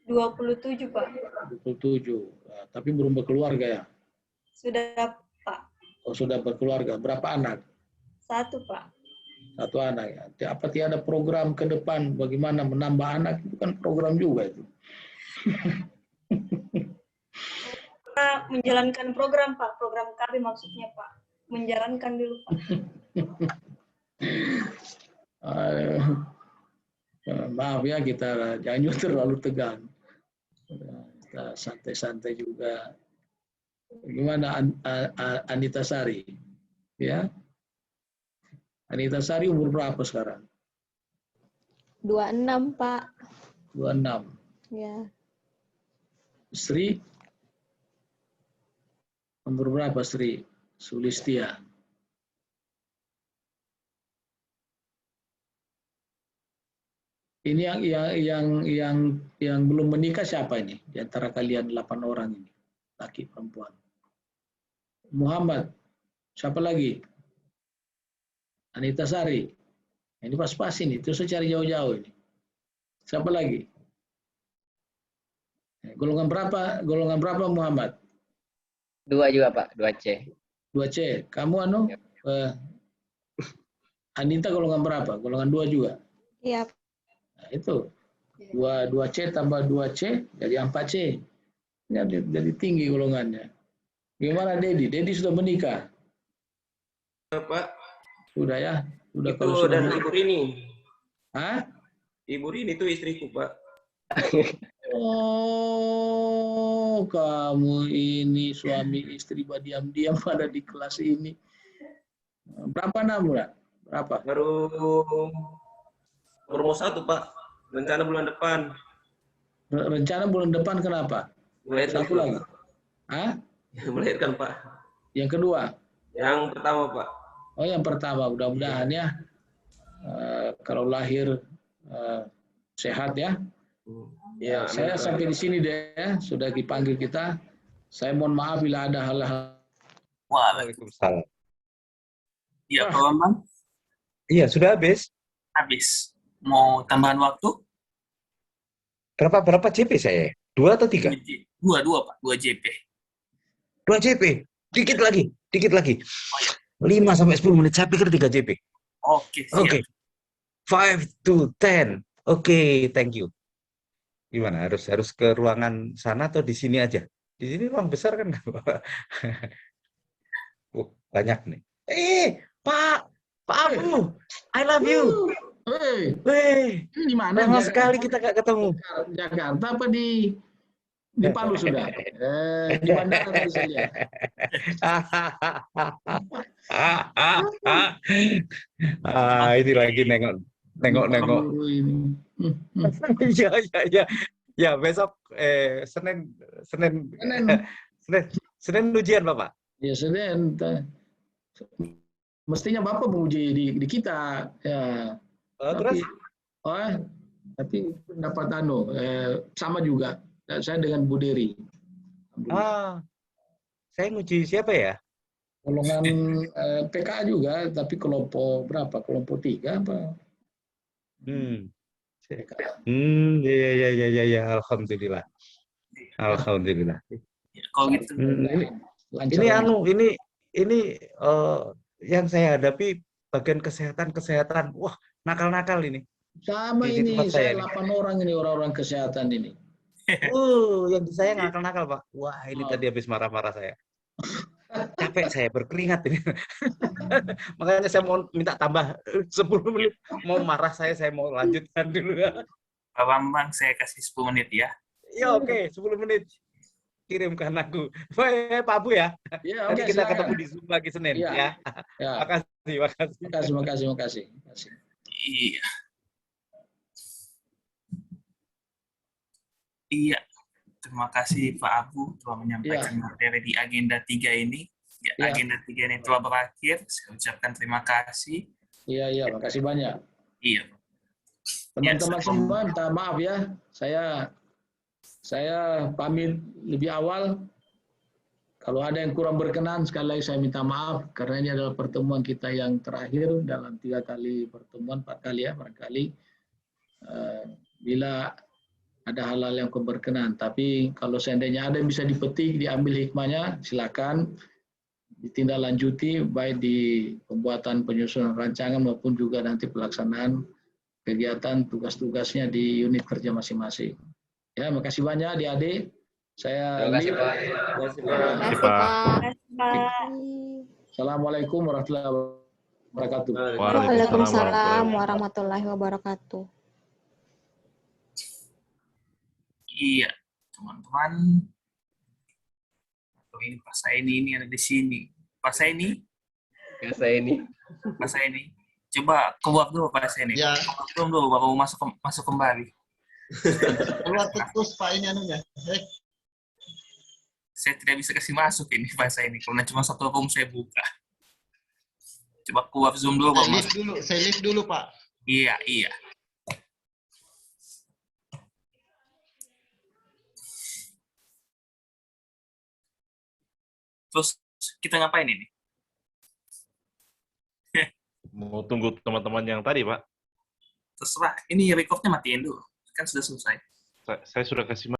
27 Pak. 27. Nah, tapi belum berkeluarga ya? Sudah Pak. Oh sudah berkeluarga. Berapa anak? 1 Pak. 1 anak ya. Apa tidak ada program ke depan bagaimana menambah anak? Itu kan program juga itu. Kita menjalankan program Pak, program KB maksudnya Pak. Menjalankan dulu Pak. Maaf ya kita jangan terlalu tegang. Kita santai-santai juga. Gimana Anita Sari? Ya. Anita Sari umur berapa sekarang? 26, Pak. 26. Ya. Sri? Umur berapa Sri? Sulistia. Ini yang belum menikah siapa ini? Di antara kalian 8 orang ini, laki perempuan. Muhammad. Siapa lagi? Anita Sari. Ini pas-pas ini. Terus saya cari jauh-jauh ini. Siapa lagi? Golongan berapa Muhammad? 2 juga Pak, 2C. 2C. Kamu anu? Anita golongan berapa? Golongan 2 juga? Iya. Nah, itu. 2C tambah 2C jadi 4C. Ini jadi tinggi golongannya. Gimana Dedi? Dedi sudah menikah? Pak. Sudah ya? Sudah itu kalau sudah dan Ibu Rini. Hah? Ibu Rini itu istriku, Pak. Oh, kamu ini suami istri diam-diam pada di kelas ini. Berapa namun? Berapa? Baru mau 1, Pak. Rencana bulan depan. Rencana bulan depan kenapa? Melahirkan, Satu lagi. Hah? Melahirkan, Pak. Yang kedua? Yang pertama, Pak. Oh, yang pertama. Mudah-mudahan ya. Kalau lahir sehat ya. Ya, saya sampai di sini deh ya. Sudah dipanggil kita. Saya mohon maaf bila ada hal-hal. Waalaikumsalam. Iya, Pak Bambang? Iya, sudah habis. Habis. Mau tambahan waktu? Berapa JP saya? 2 atau 3? 2 Pak. 2 JP. 2 JP. Dikit lagi. 5 sampai 10 menit saya pikir 3 JP. Oke, siap. Oke. 5 to 10. Oke, thank you. Gimana? Harus ke ruangan sana atau di sini aja? Di sini ruang besar kan nggak apa-apa. Banyak nih. Pak Abu, I love you. Hei, Weh, di mana? lama sekali kita nggak ketemu. Jakarta apa di Palu sudah? Di bandara tadi saya lihat. Ini lagi nengok. Guru ini. Iya, iya, iya. Ya, besok Senin Senin ujian, Bapak. Ya Senin. Mestinya Bapak menguji di kita. Ya. Terus? Tapi dapat sama juga. Saya dengan Bu Dery. Saya nguji siapa ya? Golongan PKA juga, tapi kelompok berapa? Kelompok 3 apa? Ya, alhamdulillah. Alhamdulillah. Kalau gitu. Ini yang saya hadapi bagian kesehatan. Wah, nakal-nakal ini. Sama Di ini, tempat saya saya 8 orang ini orang-orang kesehatan ini. Yang di saya nakal-nakal, Pak. Wah, ini tadi habis marah-marah saya. Capek saya, berkeringat ini. Makanya saya mau minta tambah 10 menit. Mau marah saya mau lanjutkan dulu. Pak Bambang, saya kasih 10 menit ya. Ya, oke, 10 menit. Kirimkan aku. Baik, Pak Abu ya. Ya, Nanti oke, kita silakan. ketemu di Zoom lagi Senin ya. Makasih. Iya. Iya. Terima kasih Pak Abu telah menyampaikan materi di agenda 3 ini. Ya, agenda 3 ini telah berakhir. Saya ucapkan terima kasih. Iya, makasih banyak. Iya. Teman-teman semua, minta maaf ya. Saya pamit lebih awal. Kalau ada yang kurang berkenan, sekali lagi saya minta maaf karena ini adalah pertemuan kita yang terakhir dalam 3 kali pertemuan, 4 kali ya barangkali. Bila ada hal-hal yang kurang berkenan, tapi kalau seandainya ada yang bisa dipetik, diambil hikmahnya, silakan ditindaklanjuti baik di pembuatan penyusunan rancangan maupun juga nanti pelaksanaan kegiatan tugas-tugasnya di unit kerja masing-masing. Ya, makasih banyak adik-adik. Saya Terima kasih, Pak. Terima kasih, Pak. Assalamualaikum warahmatullahi wabarakatuh. Waalaikumsalam warahmatullahi wabarakatuh. Iya, teman-teman. Ini Pak Saini ini ada di sini. Pak Saini. Coba keluar dulu Pak Saini. Ya. Keluar dulu baru masuk kembali. Keluar terus Pak ini anunya. Saya tidak bisa kasih masuk ini Pak Saini karena cuma satu room saya buka. Coba keluar Zoom dulu baru masuk. Saya lift dulu Pak. Iya. Terus kita ngapain ini? Mau tunggu teman-teman yang tadi, Pak. Terserah. Ini recordnya matiin dulu. Kan sudah selesai. Saya sudah kasih